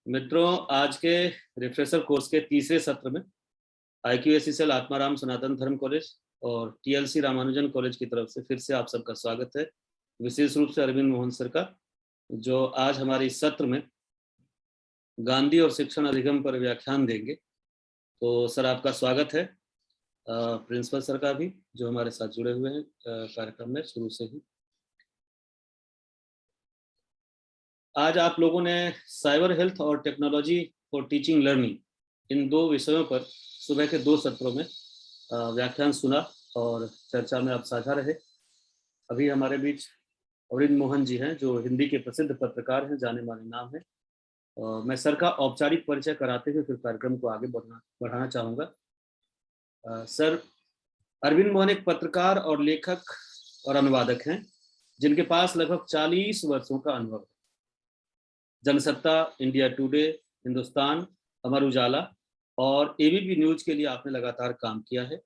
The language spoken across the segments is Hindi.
मित्रों, आज के रिफ्रेशर कोर्स के तीसरे सत्र में IQACCL आत्माराम सनातन धर्म कॉलेज और TLC रामानुजन कॉलेज की तरफ से फिर से आप सबका स्वागत है। विशेष रूप से अरविंद मोहन सर का, जो आज हमारे इस सत्र में गांधी और शिक्षण अधिगम पर व्याख्यान देंगे। तो सर, आपका स्वागत है। प्रिंसिपल सर का भी, जो हमारे साथ जुड़े हुए हैं कार्यक्रम में शुरू से ही। आज आप लोगों ने साइबर हेल्थ और टेक्नोलॉजी फॉर टीचिंग लर्निंग, इन दो विषयों पर सुबह के 2 सत्रों में व्याख्यान सुना और चर्चा में आप साझा रहे। अभी हमारे बीच अरविंद मोहन जी हैं, जो हिंदी के प्रसिद्ध पत्रकार हैं, जाने माने नाम है। मैं सर का औपचारिक परिचय कराते हुए फिर कार्यक्रम को आगे बढ़ाना चाहूँगा। सर, अरविंद मोहन एक पत्रकार और लेखक और अनुवादक हैं, जिनके पास लगभग 40 वर्षों का अनुभव है। जनसत्ता, इंडिया टुडे, हिंदुस्तान, अमर उजाला और ABP न्यूज के लिए आपने लगातार काम किया है।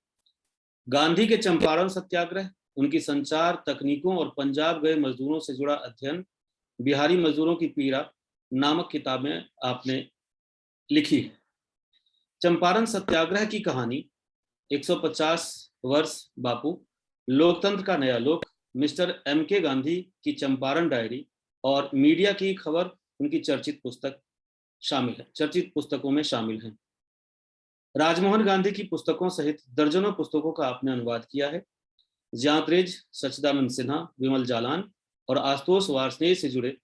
गांधी के चंपारण सत्याग्रह, उनकी संचार तकनीकों और पंजाब गए मजदूरों से जुड़ा अध्ययन, बिहारी मजदूरों की पीड़ा नामक किताबें आपने लिखी है। चंपारण सत्याग्रह की कहानी, 150 वर्ष बापू, लोकतंत्र का नया लोक, मिस्टर MK गांधी की चंपारण डायरी और मीडिया की खबर उनकी चर्चित पुस्तकों में शामिल है। राजमोहन गांधी की पुस्तकों सहित दर्जनों पुस्तकों का आपने अनुवाद किया है। ज्यांतरेज, सच्चिदानंद सिन्हा, विमल जालान और आशुतोष वार्ष्णेय से जुड़े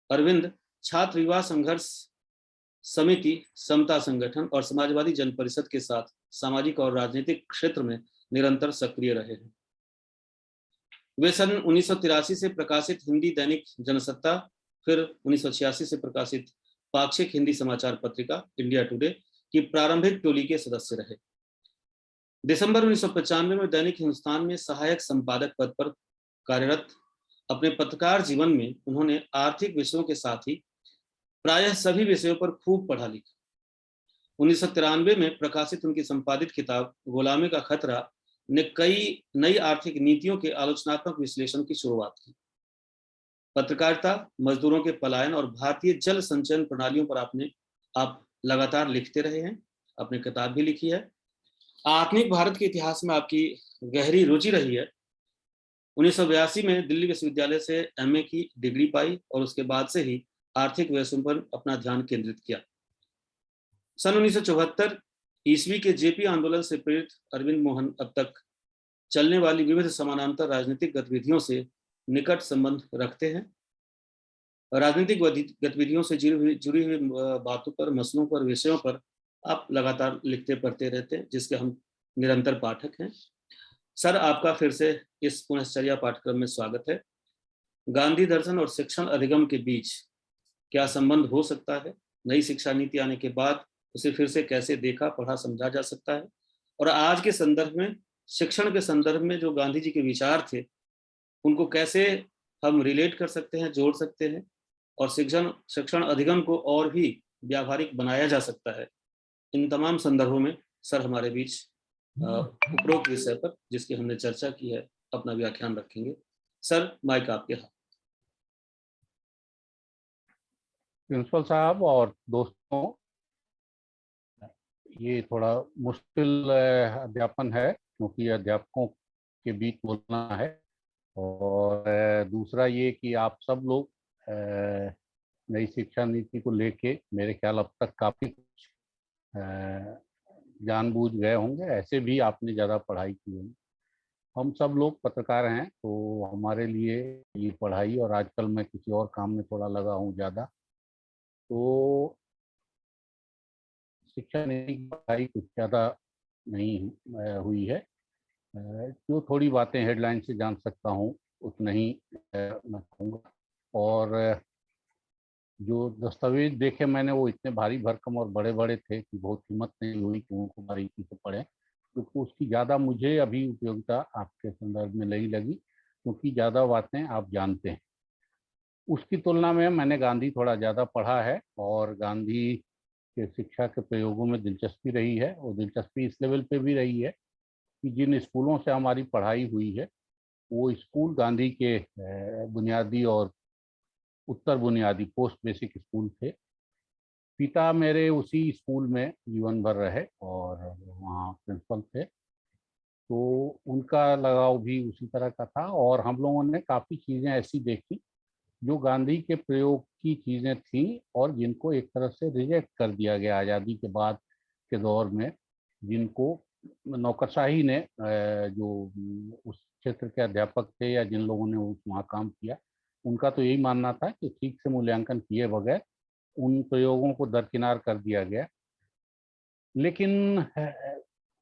अरविंद छात्र युवा संघर्ष समिति, समता संगठन और समाजवादी जन परिषद के साथ सामाजिक और राजनीतिक क्षेत्र में निरंतर सक्रिय रहे हैं। वे सन 1983 से प्रकाशित हिंदी दैनिक जनसत्ता, फिर 1986 से प्रकाशित पाक्षिक हिंदी समाचार पत्रिका इंडिया टुडे की प्रारंभिक टोली के सदस्य रहे। दिसंबर 1995 में दैनिक हिंदुस्तान में सहायक संपादक पद पर कार्यरत अपने पत्रकार जीवन में उन्होंने आर्थिक विषयों के साथ ही प्रायः सभी विषयों पर खूब पढ़ा लिखा। 1993 में प्रकाशित उनकी संपादित किताब गुलामी का खतरा ने कई नई आर्थिक नीतियों के आलोचनात्मक विश्लेषण की शुरुआत की। पत्रकारिता, मजदूरों के पलायन और भारतीय जल संचयन प्रणालियों पर आप लगातार लिखते रहे हैं। आपने किताब भी लिखी है। आधुनिक भारत के इतिहास में आपकी गहरी रुचि रही है। 1982 में दिल्ली विश्वविद्यालय से MA की डिग्री पाई और उसके बाद से ही आर्थिक विषयों पर अपना ध्यान केंद्रित किया। सन 1974 ईस्वी के JP आंदोलन से प्रेरित अरविंद मोहन अब तक चलने वाली विविध समानांतर राजनीतिक गतिविधियों से निकट संबंध रखते हैं। राजनीतिक गतिविधियों से जुड़ी हुई बातों पर, मसलों पर, विषयों पर आप लगातार लिखते पढ़ते रहते हैं, जिसके हम निरंतर पाठक हैं। सर, आपका फिर से इस पुनश्चर्या पाठ्यक्रम में स्वागत है। गांधी दर्शन और शिक्षण अधिगम के बीच क्या संबंध हो सकता है? नई शिक्षा नीति आने के बाद उसे फिर से कैसे देखा, पढ़ा, समझा जा सकता है? और आज के संदर्भ में, शिक्षण के संदर्भ में जो गांधी जी के विचार थे, उनको कैसे हम रिलेट कर सकते हैं, जोड़ सकते हैं और शिक्षण अधिगम को और भी व्यावहारिक बनाया जा सकता है? इन तमाम संदर्भों में सर हमारे बीच उपरोक्त विषय पर, जिसकी हमने चर्चा की है, अपना व्याख्यान रखेंगे। सर, माइक आपके हाथ। प्रिंसिपल साहब और दोस्तों, ये थोड़ा मुश्किल अध्यापन है, क्योंकि अध्यापकों के बीच बोलना है। और दूसरा ये कि आप सब लोग नई शिक्षा नीति को लेके मेरे ख्याल अब तक काफ़ी कुछ जानबूझ गए होंगे। ऐसे भी आपने ज़्यादा पढ़ाई की होगी। हम सब लोग पत्रकार हैं, तो हमारे लिए ये पढ़ाई, और आजकल मैं किसी और काम में थोड़ा लगा हूँ ज़्यादा, तो शिक्षा नीति की पढ़ाई कुछ ज़्यादा नहीं हुई है। जो थोड़ी बातें हेडलाइन से जान सकता हूँ उतना ही मैं कहूँगा। और जो दस्तावेज देखे मैंने, वो इतने भारी भरकम और बड़े बड़े थे कि बहुत हिम्मत नहीं हुई कि उनको बारीकी से पढ़ें, क्योंकि उसकी ज़्यादा मुझे अभी उपयोगिता आपके संदर्भ में नहीं लगी, क्योंकि ज़्यादा बातें आप जानते हैं। उसकी तुलना में मैंने गांधी थोड़ा ज़्यादा पढ़ा है, और गांधी के शिक्षा के प्रयोगों में दिलचस्पी रही है। और दिलचस्पी इस लेवल पे भी रही है कि जिन स्कूलों से हमारी पढ़ाई हुई है, वो स्कूल गांधी के बुनियादी और उत्तर बुनियादी पोस्ट बेसिक स्कूल थे। पिता मेरे उसी स्कूल में जीवन भर रहे और वहाँ प्रिंसिपल थे, तो उनका लगाव भी उसी तरह का था। और हम लोगों ने काफ़ी चीज़ें ऐसी देखी जो गांधी के प्रयोग की चीज़ें थी और जिनको एक तरह से रिजेक्ट कर दिया गया आज़ादी के बाद के दौर में, जिनको नौकरशाही ने जो उस क्षेत्र के अध्यापक थे या जिन लोगों ने वहाँ काम किया, उनका तो यही मानना था कि ठीक से मूल्यांकन किए बगैर उन प्रयोगों को दरकिनार कर दिया गया। लेकिन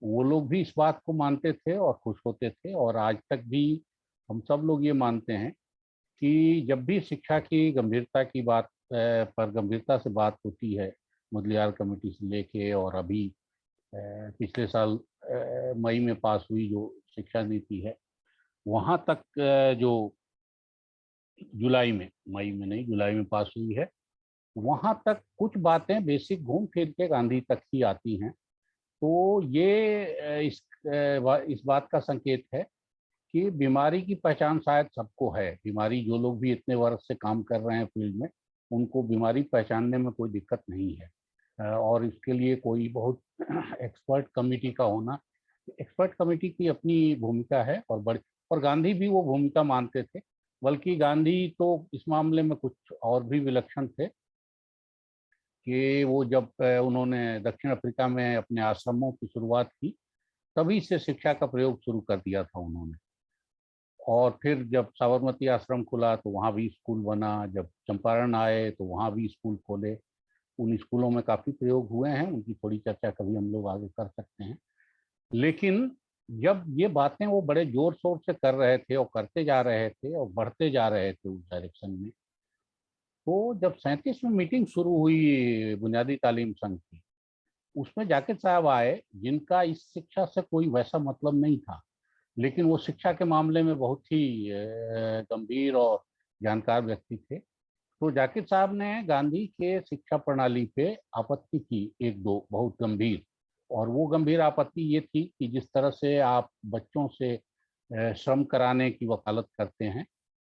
वो लोग भी इस बात को मानते थे और खुश होते थे, और आज तक भी हम सब लोग ये मानते हैं कि जब भी शिक्षा की गंभीरता की बात पर गंभीरता से बात होती है, मुदलियार कमेटी से लेके और अभी पिछले साल मई में पास हुई जो शिक्षा नीति है, वहाँ तक जो जुलाई में, मई में नहीं, जुलाई में पास हुई है, वहाँ तक कुछ बातें बेसिक घूम फिर के गांधी तक ही आती हैं। तो ये इस बात का संकेत है कि बीमारी की पहचान शायद सबको है। बीमारी, जो लोग भी इतने वर्ष से काम कर रहे हैं फील्ड में, उनको बीमारी पहचानने में कोई दिक्कत नहीं है। और इसके लिए कोई बहुत एक्सपर्ट कमेटी का होना, एक्सपर्ट कमेटी की अपनी भूमिका है और गांधी भी वो भूमिका मानते थे। बल्कि गांधी तो इस मामले में कुछ और भी विलक्षण थे कि वो जब उन्होंने दक्षिण अफ्रीका में अपने आश्रमों की शुरुआत की, तभी से शिक्षा का प्रयोग शुरू कर दिया था उन्होंने। और फिर जब साबरमती आश्रम खुला तो वहाँ भी स्कूल बना, जब चंपारण आए तो वहाँ भी स्कूल खोले। उन स्कूलों में काफ़ी प्रयोग हुए हैं, उनकी थोड़ी चर्चा कभी हम लोग आगे कर सकते हैं। लेकिन जब ये बातें वो बड़े जोर शोर से कर रहे थे और करते जा रहे थे और बढ़ते जा रहे थे उस डायरेक्शन में, तो जब 37 में मीटिंग शुरू हुई बुनियादी तालीम संघ की, उसमें जाकिर साहब आए, जिनका इस शिक्षा से कोई वैसा मतलब नहीं था, लेकिन वो शिक्षा के मामले में बहुत ही गंभीर और जानकार व्यक्ति थे। तो जाकिर साहब ने गांधी के शिक्षा प्रणाली पे आपत्ति की, एक दो बहुत गंभीर। और वो गंभीर आपत्ति ये थी कि जिस तरह से आप बच्चों से श्रम कराने की वकालत करते हैं,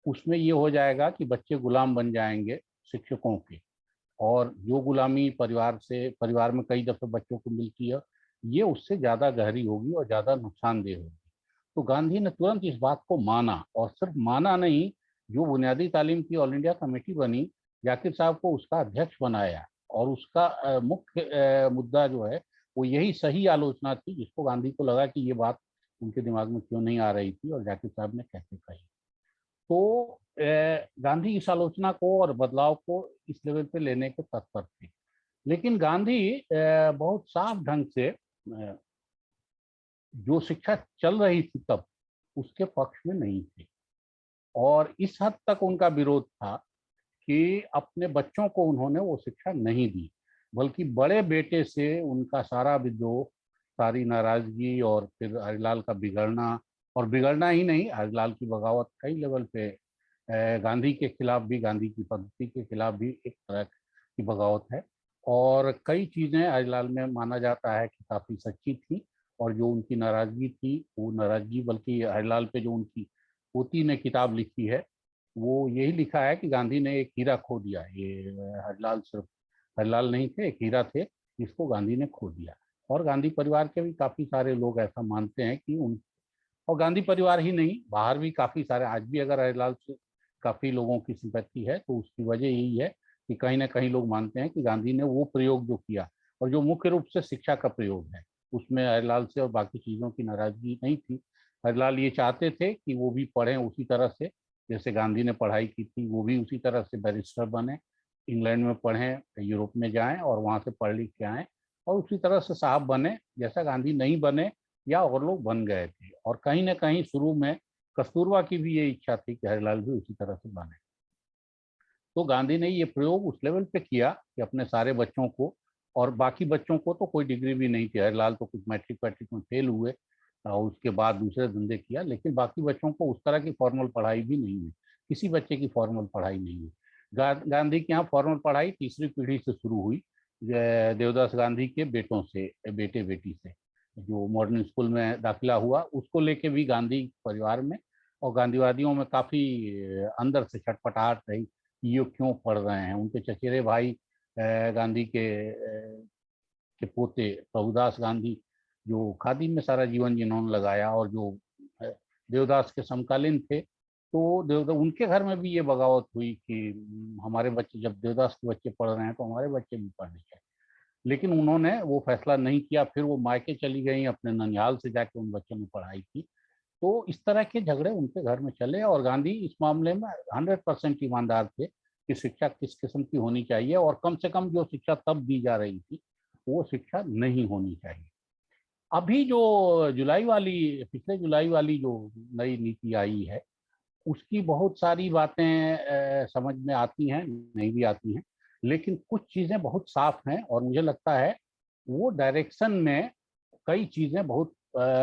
उसमें ये हो जाएगा कि बच्चे गुलाम बन जाएंगे शिक्षकों के, और जो गुलामी परिवार में कई दफे बच्चों को मिलती है, ये उससे ज़्यादा गहरी होगी और ज़्यादा नुकसानदेह होगी। तो गांधी ने तुरंत इस बात को माना, और सिर्फ माना नहीं, जो बुनियादी तालीम की ऑल इंडिया कमेटी बनी, जाकिर साहब को उसका अध्यक्ष बनाया। और उसका मुख्य मुद्दा जो है वो यही सही आलोचना थी, जिसको गांधी को लगा कि ये बात उनके दिमाग में क्यों नहीं आ रही थी और जाकिर साहब ने कैसे कही। तो गांधी इस आलोचना को और बदलाव को इस लेवल पे लेने के तत्पर थे। लेकिन गांधी बहुत साफ ढंग से जो शिक्षा चल रही थी तब, उसके पक्ष में नहीं थे। और इस हद तक उनका विरोध था कि अपने बच्चों को उन्होंने वो शिक्षा नहीं दी, बल्कि बड़े बेटे से उनका सारा विद्रोह, सारी नाराजगी और फिर हरिलाल का बिगड़ना, और बिगड़ना ही नहीं, हरिलाल की बगावत कई लेवल पे, गांधी के खिलाफ भी, गांधी की पद्धति के खिलाफ भी एक तरह की बगावत है। और कई चीज़ें हरिलाल में माना जाता है कि काफ़ी सच्ची थी, और जो उनकी नाराज़गी थी, वो नाराज़गी, बल्कि हरिलाल पे जो उनकी पोती ने किताब लिखी है, वो यही लिखा है कि गांधी ने एक हीरा खो दिया। ये हरिलाल सिर्फ हरिलाल नहीं थे, एक हीरा थे जिसको गांधी ने खो दिया। और गांधी परिवार के भी काफ़ी सारे लोग ऐसा मानते हैं कि उन, और गांधी परिवार ही नहीं, बाहर भी काफ़ी सारे, आज भी अगर हरिलाल से काफ़ी लोगों की सिंपैथी है, तो उसकी वजह यही है कि कहीं ना कहीं लोग मानते हैं कि गांधी ने वो प्रयोग जो किया, और जो मुख्य रूप से शिक्षा का प्रयोग है, उसमें हरिलाल से और बाकी चीज़ों की नाराजगी नहीं थी। हरिलाल ये चाहते थे कि वो भी पढ़ें उसी तरह से जैसे गांधी ने पढ़ाई की थी, वो भी उसी तरह से बैरिस्टर बने, इंग्लैंड में पढ़ें, यूरोप में जाएं और वहाँ से पढ़ लिख के आएँ, और उसी तरह से साहब बने जैसा गांधी नहीं बने या और लोग बन गए थे। और कहीं ना कहीं शुरू में कस्तूरबा की भी ये इच्छा थी कि हरिलाल भी उसी तरह से बने। तो गांधी ने ये प्रयोग उस लेवल पे किया कि अपने सारे बच्चों को, और बाकी बच्चों को तो कोई डिग्री भी नहीं थी, हरिलाल तो कुछ मैट्रिक वैट्रिक में फेल हुए और उसके बाद दूसरे धंधे किया, लेकिन बाकी बच्चों को उस तरह की फॉर्मल पढ़ाई भी नहीं हुई, किसी बच्चे की फॉर्मल पढ़ाई नहीं हुई। गांधी के यहाँ फॉर्मल पढ़ाई तीसरी पीढ़ी से शुरू हुई, देवदास गांधी के बेटों से, बेटे बेटी से। जो मॉडर्न स्कूल में दाखिला हुआ, उसको लेके भी गांधी परिवार में और गांधीवादियों में काफ़ी अंदर से छटपटाहट रही, ये क्यों पढ़ रहे हैं। उनके चचेरे भाई गांधी के पोते प्रभुदास गांधी, जो खादी में सारा जीवन जिन्होंने लगाया और जो देवदास के समकालीन थे, तो देवदास उनके घर में भी ये बगावत हुई कि हमारे बच्चे, जब देवदास के बच्चे पढ़ रहे हैं तो हमारे बच्चे भी पढ़ने चाहिए। लेकिन उन्होंने वो फैसला नहीं किया, फिर वो मायके चली गई, अपने ननिहाल से जाके उन बच्चों ने पढ़ाई की। तो इस तरह के झगड़े उनके घर में चले और गांधी इस मामले में 100% ईमानदार थे कि शिक्षा किस किस्म की होनी चाहिए, और कम से कम जो शिक्षा तब दी जा रही थी वो शिक्षा नहीं होनी चाहिए। अभी जो पिछले जुलाई वाली जो नई नीति आई है, उसकी बहुत सारी बातें समझ में आती हैं, नहीं भी आती हैं, लेकिन कुछ चीज़ें बहुत साफ हैं और मुझे लगता है वो डायरेक्शन में कई चीज़ें बहुत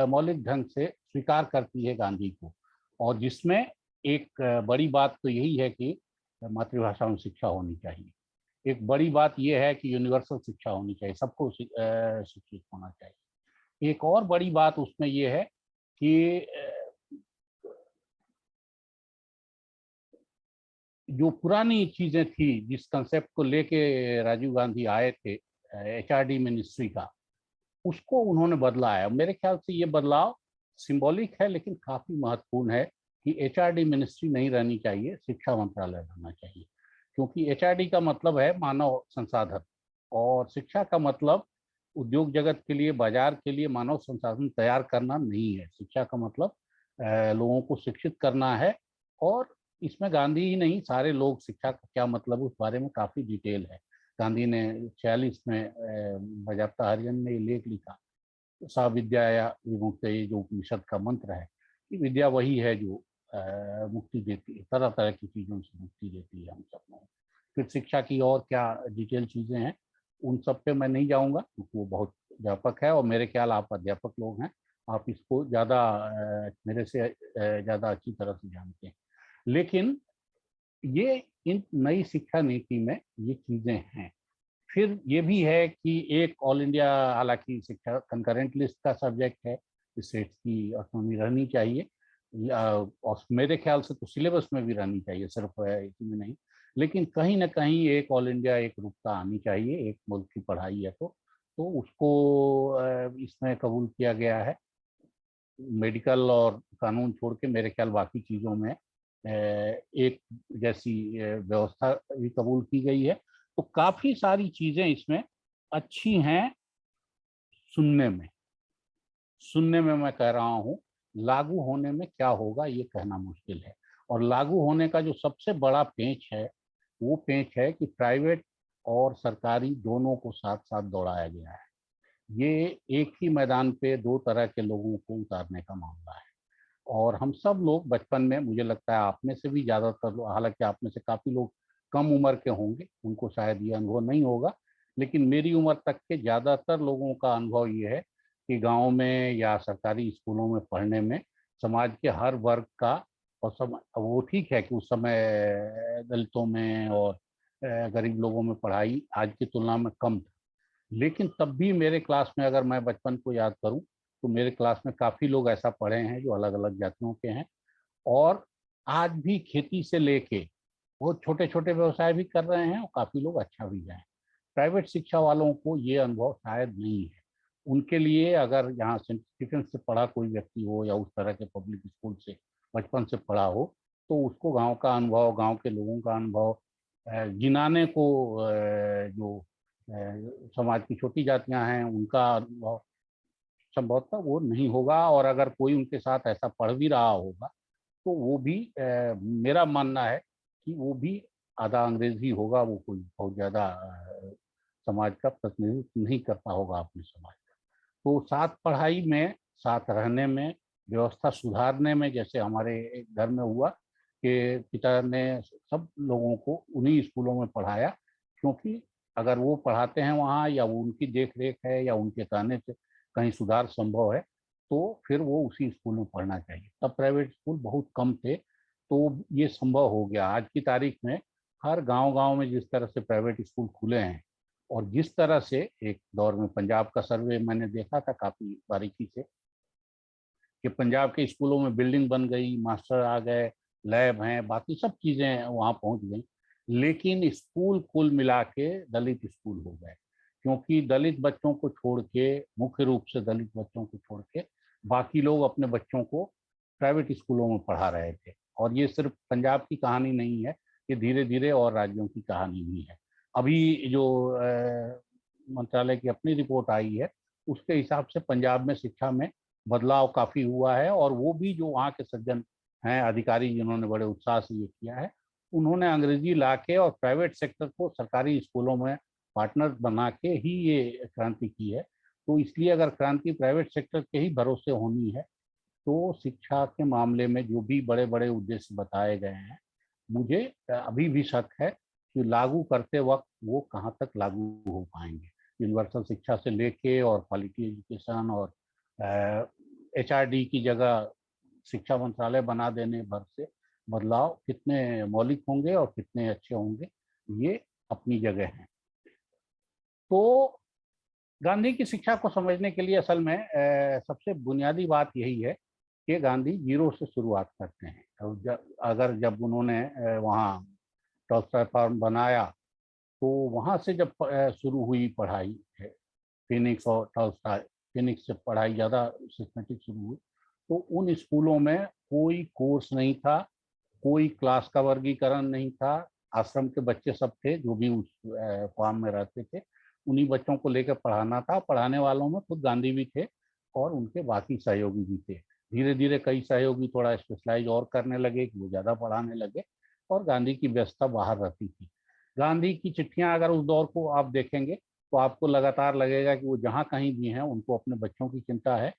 मौलिक ढंग से स्वीकार करती है गांधी को। और जिसमें एक बड़ी बात तो यही है कि मातृभाषा में शिक्षा होनी चाहिए। एक बड़ी बात यह है कि यूनिवर्सल शिक्षा होनी चाहिए, सबको शिक्षित होना चाहिए। एक और बड़ी बात उसमें यह है कि जो पुरानी चीजें थी, जिस कंसेप्ट को लेके राजीव गांधी आए थे HRD मिनिस्ट्री का, उसको उन्होंने बदला है। मेरे ख्याल से ये बदलाव सिंबॉलिक है लेकिन काफी महत्वपूर्ण है कि HRD मिनिस्ट्री नहीं रहनी चाहिए, शिक्षा मंत्रालय रहना चाहिए। क्योंकि HRD का मतलब है मानव संसाधन और शिक्षा का मतलब उद्योग जगत के लिए, बाजार के लिए मानव संसाधन तैयार करना नहीं है। शिक्षा का मतलब लोगों को शिक्षित करना है। और इसमें गांधी ही नहीं, सारे लोग शिक्षा का क्या मतलब उस बारे में काफी डिटेल है। गांधी ने 46 में बजाप्ता हरिजन ने लेख लिखा, सा विद्या विमुक्त, ये जो उपनिषद का मंत्र है कि विद्या वही है जो मुक्ति देती है, तरह तरह की चीजों से मुक्ति देती है हम सब लोगों को। फिर शिक्षा की और क्या डिटेल चीजें हैं, उन सब पे मैं नहीं जाऊंगा क्योंकि वो बहुत व्यापक है और मेरे ख्याल आप अध्यापक लोग हैं, आप इसको ज़्यादा मेरे से ज़्यादा अच्छी तरह से जानते हैं। लेकिन ये इन नई शिक्षा नीति में ये चीज़ें हैं। फिर ये भी है कि एक ऑल इंडिया, हालांकि शिक्षा कंकरेंट लिस्ट का सब्जेक्ट है, स्टेट्स की ऑटोनॉमी रहनी चाहिए और मेरे ख्याल से तो सिलेबस में भी रहनी चाहिए, सिर्फ इसमें नहीं। लेकिन कहीं ना कहीं एक ऑल इंडिया एक रूपता आनी चाहिए, एक मुल्क की पढ़ाई है तो उसको इसमें कबूल किया गया है। मेडिकल और कानून छोड़ के मेरे ख्याल बाकी चीज़ों में एक जैसी व्यवस्था भी कबूल की गई है। तो काफ़ी सारी चीज़ें इसमें अच्छी हैं सुनने में मैं कह रहा हूँ। लागू होने में क्या होगा ये कहना मुश्किल है। और लागू होने का जो सबसे बड़ा पेंच है वो पेंच है कि प्राइवेट और सरकारी दोनों को साथ साथ दौड़ाया गया है। ये एक ही मैदान पे दो तरह के लोगों को उतारने का मामला है। और हम सब लोग बचपन में, मुझे लगता है आप में से भी ज़्यादातर लोग, हालांकि आप में से काफ़ी लोग कम उम्र के होंगे, उनको शायद ये अनुभव नहीं होगा, लेकिन मेरी उम्र तक के ज़्यादातर लोगों का अनुभव ये है कि गाँव में या सरकारी स्कूलों में पढ़ने में समाज के हर वर्ग का, और सब वो ठीक है कि उस समय दलितों में और गरीब लोगों में पढ़ाई आज की तुलना में कम था, लेकिन तब भी मेरे क्लास में, अगर मैं बचपन को याद करूं तो मेरे क्लास में काफ़ी लोग ऐसा पढ़े हैं जो अलग अलग जातियों के हैं और आज भी खेती से लेके वो छोटे छोटे व्यवसाय भी कर रहे हैं और काफ़ी लोग अच्छा भी हैं। प्राइवेट शिक्षा वालों को ये अनुभव शायद नहीं है। उनके लिए अगर यहाँ सेंट स्टीफेंस से पढ़ा कोई व्यक्ति हो या उस तरह के पब्लिक स्कूल से बचपन से पढ़ा हो तो उसको गांव का अनुभव, गांव के लोगों का अनुभव, गिनाने को जो समाज की छोटी जातियां हैं उनका अनुभव संभवतः वो नहीं होगा। और अगर कोई उनके साथ ऐसा पढ़ भी रहा होगा तो वो भी मेरा मानना है कि वो भी आधा अंग्रेज ही होगा, वो कोई बहुत ज़्यादा समाज का प्रतिनिधित्व नहीं करता होगा अपने समाज का। तो साथ पढ़ाई में, साथ रहने में, व्यवस्था सुधारने में, जैसे हमारे घर में हुआ कि पिता ने सब लोगों को उन्हीं स्कूलों में पढ़ाया, क्योंकि अगर वो पढ़ाते हैं वहाँ या वो उनकी देख रेख है या उनके कहने से कहीं सुधार संभव है तो फिर वो उसी स्कूल में पढ़ना चाहिए। तब प्राइवेट स्कूल बहुत कम थे तो ये संभव हो गया। आज की तारीख में हर गांव-गांव में जिस तरह से प्राइवेट स्कूल खुले हैं और जिस तरह से एक दौर में पंजाब का सर्वे मैंने देखा था काफ़ी बारीकी से कि पंजाब के स्कूलों में बिल्डिंग बन गई, मास्टर आ गए, लैब हैं, बाकी सब चीज़ें वहाँ पहुँच गई। लेकिन स्कूल कुल मिला के दलित स्कूल हो गए, क्योंकि दलित बच्चों को छोड़ के, मुख्य रूप से दलित बच्चों को छोड़ के बाकी लोग अपने बच्चों को प्राइवेट स्कूलों में पढ़ा रहे थे। और ये सिर्फ पंजाब की कहानी नहीं है, ये धीरे धीरे और राज्यों की कहानी भी है। अभी जो मंत्रालय की अपनी रिपोर्ट आई है उसके हिसाब से पंजाब में शिक्षा में बदलाव काफी हुआ है, और वो भी जो वहाँ के सज्जन हैं, अधिकारी जिन्होंने बड़े उत्साह से ये किया है, उन्होंने अंग्रेजी ला के और प्राइवेट सेक्टर को सरकारी स्कूलों में पार्टनर बना के ही ये क्रांति की है। तो इसलिए अगर क्रांति प्राइवेट सेक्टर के ही भरोसे होनी है तो शिक्षा के मामले में जो भी बड़े बड़े उद्देश्य बताए गए हैं, मुझे अभी भी शक है कि लागू करते वक्त वो कहाँ तक लागू हो पाएंगे। यूनिवर्सल शिक्षा से लेके और क्वालिटी एजुकेशन और HRD की जगह शिक्षा मंत्रालय बना देने भर से बदलाव कितने मौलिक होंगे और कितने अच्छे होंगे, ये अपनी जगह है। तो गांधी की शिक्षा को समझने के लिए असल में सबसे बुनियादी बात यही है कि गांधी जीरो से शुरुआत करते हैं। अगर जब उन्होंने वहाँ टॉलस्टॉय फार्म बनाया तो वहाँ से जब शुरू हुई पढ़ाई है, फिनिक्स और टॉलस्टॉय, फिनिक्स से पढ़ाई ज़्यादा सिस्टमेटिक शुरू हुई। तो उन स्कूलों में कोई कोर्स नहीं था, कोई क्लास का वर्गीकरण नहीं था, आश्रम के बच्चे सब थे जो भी उस फार्म में रहते थे, उन्हीं बच्चों को लेकर पढ़ाना था। पढ़ाने वालों में खुद गांधी भी थे और उनके बाकी सहयोगी भी थे। धीरे धीरे कई सहयोगी थोड़ा स्पेशलाइज और करने लगे कि वो ज़्यादा पढ़ाने लगे, और गांधी की व्यवस्था बाहर रहती थी। गांधी की चिट्ठियां अगर उस दौर को आप देखेंगे तो आपको लगातार लगेगा कि वो जहाँ कहीं भी हैं उनको अपने बच्चों की चिंता है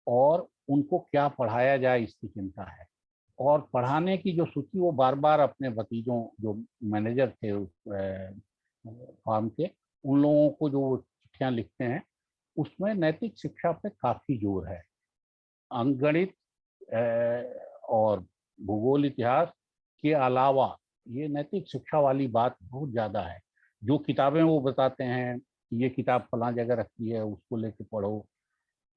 और उनको क्या पढ़ाया जाए इसकी चिंता है। और पढ़ाने की जो सूची वो बार बार अपने भतीजों जो मैनेजर थे उस फार्म के, उन लोगों को जो वो चिट्ठियाँ लिखते हैं उसमें नैतिक शिक्षा पे काफ़ी जोर है। अंकगणित और भूगोल इतिहास के अलावा ये नैतिक शिक्षा वाली बात बहुत ज़्यादा है। जो किताबें वो बताते हैं कि ये किताब फलां जगह रखी है, उसको लेके पढ़ो।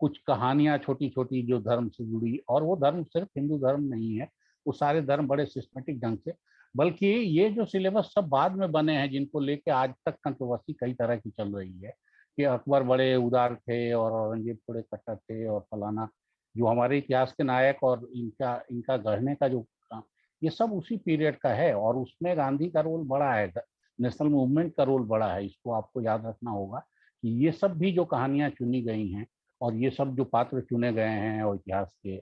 कुछ कहानियाँ छोटी छोटी जो धर्म से जुड़ी, और वो धर्म सिर्फ हिंदू धर्म नहीं है, वो सारे धर्म बड़े सिस्टमेटिक ढंग से, बल्कि ये जो सिलेबस सब बाद में बने हैं जिनको लेके आज तक कंट्रोवर्सी कई तरह की चल रही है कि अकबर बड़े उदार थे और औरंगजेब थोड़े कट्टर थे और फलाना, जो हमारे इतिहास के नायक और इनका इनका गढ़ने का जो काम, ये सब उसी पीरियड का है और उसमें गांधी का रोल बड़ा है, नेशनल मूवमेंट का रोल बड़ा है। इसको आपको याद रखना होगा कि ये सब भी जो कहानियां चुनी गई हैं और ये सब जो पात्र चुने गए हैं और इतिहास के,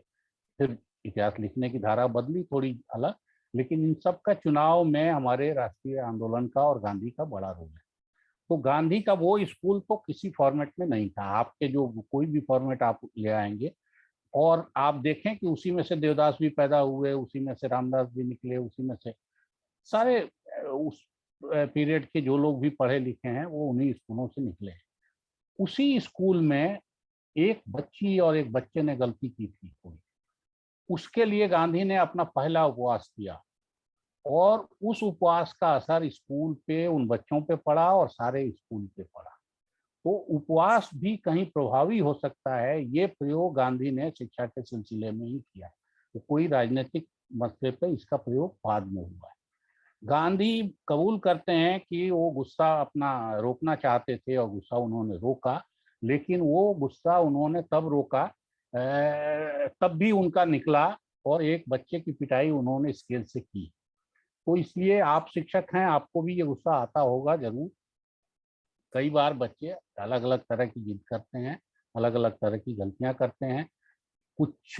फिर इतिहास लिखने की धारा बदली थोड़ी अलग, लेकिन इन सब का चुनाव में हमारे राष्ट्रीय आंदोलन का और गांधी का बड़ा रोल है। तो गांधी का वो स्कूल तो किसी फॉर्मेट में नहीं था। आपके जो कोई भी फॉर्मेट आप ले आएंगे और आप देखें कि उसी में से देवदास भी पैदा हुए, उसी में से रामदास भी निकले, उसी में से सारे उस पीरियड के जो लोग भी पढ़े लिखे हैं वो उन्हीं स्कूलों से निकले हैं। उसी स्कूल में एक बच्ची और एक बच्चे ने गलती की थी कोई, उसके लिए गांधी ने अपना पहला उपवास किया और उस उपवास का असर स्कूल पे उन बच्चों पे पड़ा और सारे स्कूल पे पड़ा। तो उपवास भी कहीं प्रभावी हो सकता है, ये प्रयोग गांधी ने शिक्षा के सिलसिले में ही किया। तो कोई राजनीतिक मसले पे इसका प्रयोग बाद में हुआ है। गांधी कबूल करते हैं कि वो गुस्सा अपना रोकना चाहते थे और गुस्सा उन्होंने रोका, लेकिन वो गुस्सा उन्होंने तब रोका तब भी उनका निकला और एक बच्चे की पिटाई उन्होंने स्केल से की। तो इसलिए आप शिक्षक हैं, आपको भी ये गुस्सा आता होगा जरूर। कई बार बच्चे अलग अलग तरह की जिद करते हैं, अलग अलग तरह की गलतियां करते हैं। कुछ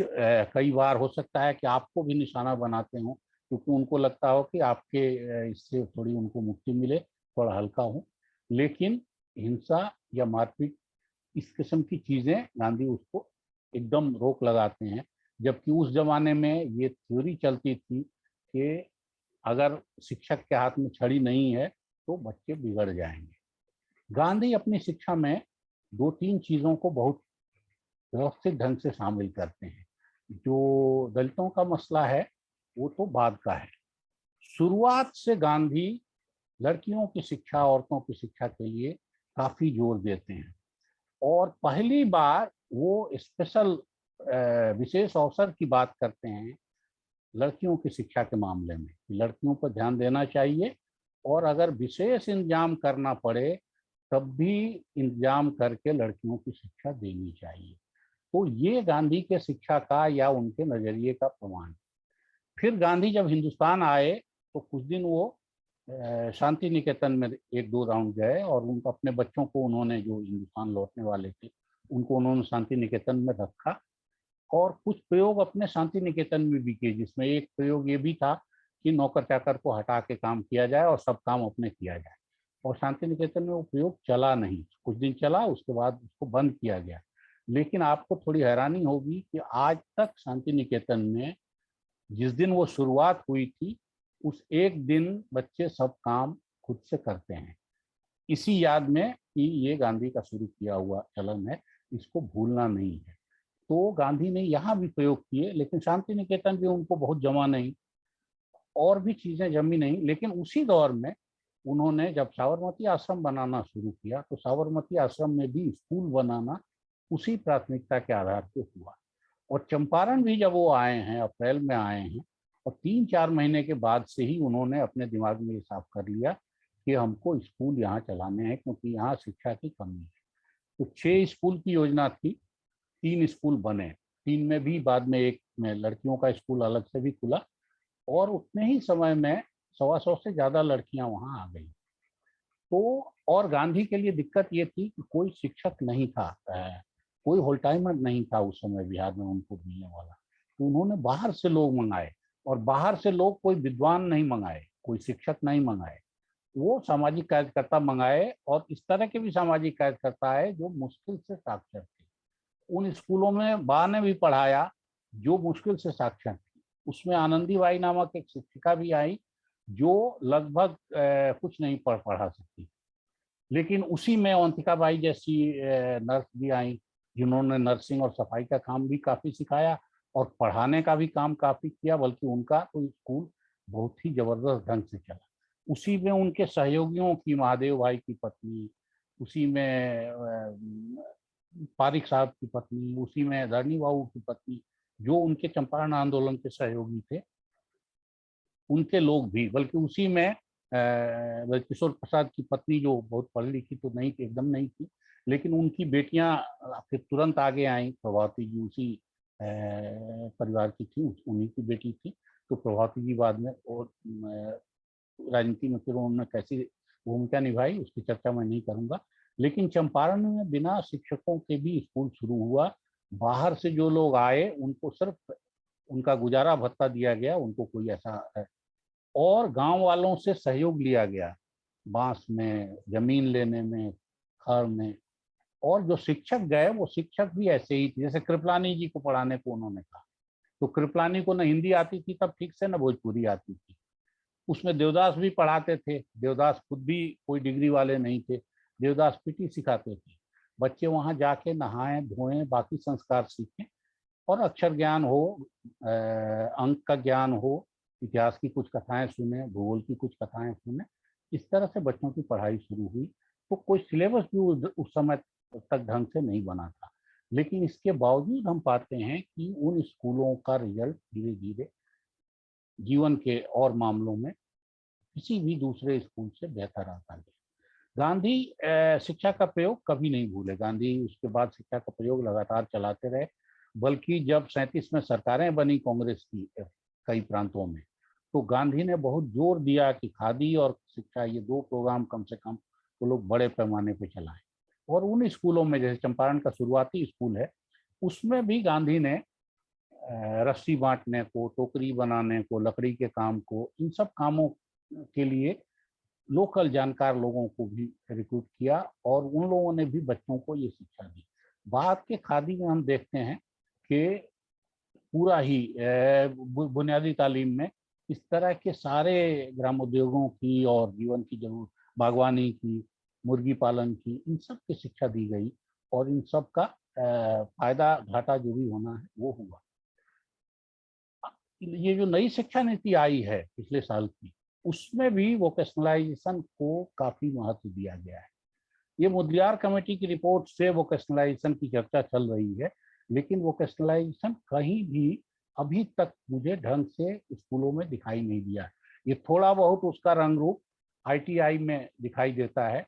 कई बार हो सकता है कि आपको भी निशाना बनाते हों क्योंकि उनको लगता हो कि आपके इससे थोड़ी उनको मुक्ति मिले, थोड़ा हल्का हो। लेकिन हिंसा या मारपीट इस किस्म की चीजें गांधी उसको एकदम रोक लगाते हैं। जबकि उस जमाने में ये थ्योरी चलती थी कि अगर शिक्षक के हाथ में छड़ी नहीं है तो बच्चे बिगड़ जाएंगे। गांधी अपनी शिक्षा में दो तीन चीजों को बहुत व्यवस्थित ढंग से शामिल करते हैं। जो दलितों का मसला है वो तो बाद का है। शुरुआत से गांधी लड़कियों की शिक्षा, औरतों की शिक्षा के लिए काफी जोर देते हैं और पहली बार वो स्पेशल विशेष अवसर की बात करते हैं लड़कियों की शिक्षा के मामले में। लड़कियों पर ध्यान देना चाहिए और अगर विशेष इंतजाम करना पड़े तब भी इंतजाम करके लड़कियों की शिक्षा देनी चाहिए। तो ये गांधी के शिक्षा का या उनके नजरिए का प्रमाण। फिर गांधी जब हिंदुस्तान आए तो कुछ दिन वो शांति निकेतन में 1-2 राउंड गए और उनको अपने बच्चों को उन्होंने, जो हिंदुस्तान लौटने वाले थे, उनको उन्होंने शांति निकेतन में रखा और कुछ प्रयोग अपने शांति निकेतन में भी किए, जिसमें एक प्रयोग ये भी था कि नौकर चाकर को हटा के काम किया जाए और सब काम अपने किया जाए। और शांति निकेतन में वो प्रयोग चला नहीं, कुछ दिन चला, उसके बाद उसको बंद किया गया। लेकिन आपको थोड़ी हैरानी होगी कि आज तक शांति निकेतन में जिस दिन वो शुरुआत हुई थी उस एक दिन बच्चे सब काम खुद से करते हैं, इसी याद में कि ये गांधी का शुरू किया हुआ चलन है, इसको भूलना नहीं है। तो गांधी ने यहाँ भी प्रयोग किए, लेकिन शांति निकेतन भी उनको बहुत जमा नहीं, और भी चीजें जमी नहीं। लेकिन उसी दौर में उन्होंने जब साबरमती आश्रम बनाना शुरू किया तो साबरमती आश्रम में भी स्कूल बनाना उसी प्राथमिकता के आधार पर हुआ। और चंपारण भी जब वो आए हैं, अप्रैल में आए हैं, और 3-4 महीने के बाद से ही उन्होंने अपने दिमाग में ये साफ कर लिया कि हमको स्कूल यहाँ चलाने हैं, क्योंकि यहाँ शिक्षा की कमी है। तो 6 स्कूल की योजना थी, 3 स्कूल बने, 3 में भी बाद में एक में लड़कियों का स्कूल अलग से भी खुला, और उतने ही समय में 125 से ज्यादा लड़कियां वहां आ गई। तो और गांधी के लिए दिक्कत ये थी कि कोई शिक्षक नहीं था, कोई होल टाइमर नहीं था उस समय बिहार में उनको मिलने वाला। तो उन्होंने बाहर से लोग मंगाए, और बाहर से लोग कोई विद्वान नहीं मंगाए, कोई शिक्षक नहीं मंगाए, वो सामाजिक कार्यकर्ता मंगाए। और इस तरह के भी सामाजिक कार्यकर्ता है जो मुश्किल से साक्षर थे। उन स्कूलों में बा ने भी पढ़ाया जो मुश्किल से साक्षर थी। उसमें आनंदीबाई नामक एक शिक्षिका भी आई जो लगभग कुछ नहीं पढ़ा सकती, लेकिन उसी में अवंतिकाबाई जैसी नर्स भी आई जिन्होंने नर्सिंग और सफाई का काम भी काफी सिखाया और पढ़ाने का भी काम काफी किया। बल्कि उनका तो स्कूल बहुत ही जबरदस्त ढंग से चला। उसी में उनके सहयोगियों की, महादेव भाई की पत्नी, उसी में पारिक साहब की पत्नी, उसी में धरनी बाबू की पत्नी, जो उनके चंपारण आंदोलन के सहयोगी थे, उनके लोग भी, बल्कि उसी में किशोर प्रसाद की पत्नी, जो बहुत पढ़ी लिखी तो नहीं थी, एकदम नहीं थी, लेकिन उनकी बेटियां फिर तुरंत आगे आई। प्रभावती जी उसी परिवार की थी, उन्हीं की बेटी थी। तो प्रभावती जी बाद में और राजनीति में फिर उन्होंने कैसी भूमिका निभाई उसकी चर्चा मैं नहीं करूंगा। लेकिन चंपारण में बिना शिक्षकों के भी स्कूल शुरू हुआ। बाहर से जो लोग आए उनको सिर्फ उनका गुजारा भत्ता दिया गया, उनको कोई ऐसा, और गांव वालों से सहयोग लिया गया, बांस में, जमीन लेने में, खर में। और जो शिक्षक गए वो शिक्षक भी ऐसे ही थे, जैसे कृपलानी जी को पढ़ाने को उन्होंने कहा, तो कृपलानी को न हिंदी आती थी तब ठीक से, न भोजपुरी आती थी। उसमें देवदास भी पढ़ाते थे। देवदास खुद भी कोई डिग्री वाले नहीं थे, देवदास पीटी सिखाते थे। बच्चे वहां जाके नहाएं धोएं, बाकी संस्कार सीखें, और अक्षर ज्ञान हो, अंक का ज्ञान हो, इतिहास की कुछ कथाएं सुने, भूगोल की कुछ कथाएं सुने। इस तरह से बच्चों की पढ़ाई शुरू हुई। तो कोई सिलेबस भी उस समय तक ढंग से नहीं बना था, लेकिन इसके बावजूद हम पाते हैं कि उन स्कूलों का रिजल्ट धीरे धीरे जीवन के और मामलों में किसी भी दूसरे स्कूल से बेहतर आता गया। गांधी शिक्षा का प्रयोग कभी नहीं भूले। गांधी उसके बाद शिक्षा का प्रयोग लगातार चलाते रहे। बल्कि जब 37 में सरकारें बनी कांग्रेस की कई प्रांतों में, तो गांधी ने बहुत जोर दिया कि खादी और शिक्षा, ये 2 प्रोग्राम कम से कम वो लोग बड़े पैमाने पे चलाएं। और उन स्कूलों में, जैसे चंपारण का शुरुआती स्कूल है, उसमें भी गांधी ने रस्सी बांटने को, टोकरी बनाने को, लकड़ी के काम को, इन सब कामों के लिए लोकल जानकार लोगों को भी रिक्रूट किया, और उन लोगों ने भी बच्चों को ये शिक्षा दी। बाद के खादी में हम देखते हैं कि पूरा ही बुनियादी तालीम में इस तरह के सारे ग्रामोद्योगों की और जीवन की जरूरत, बागवानी की, मुर्गी पालन की, इन सब की शिक्षा दी गई, और इन सब का फायदा घाटा जो भी होना है वो हुआ। ये जो नई शिक्षा नीति आई है पिछले साल की, उसमें भी वोकेशनलाइजेशन को काफी महत्व दिया गया है। ये मुदलियार कमेटी की रिपोर्ट से वोकेशनलाइजेशन की चर्चा चल रही है, लेकिन वोकेशनलाइजेशन कहीं भी अभी तक मुझे ढंग से स्कूलों में दिखाई नहीं दिया। ये थोड़ा बहुत उसका रंग रूप आईटीआई में दिखाई देता है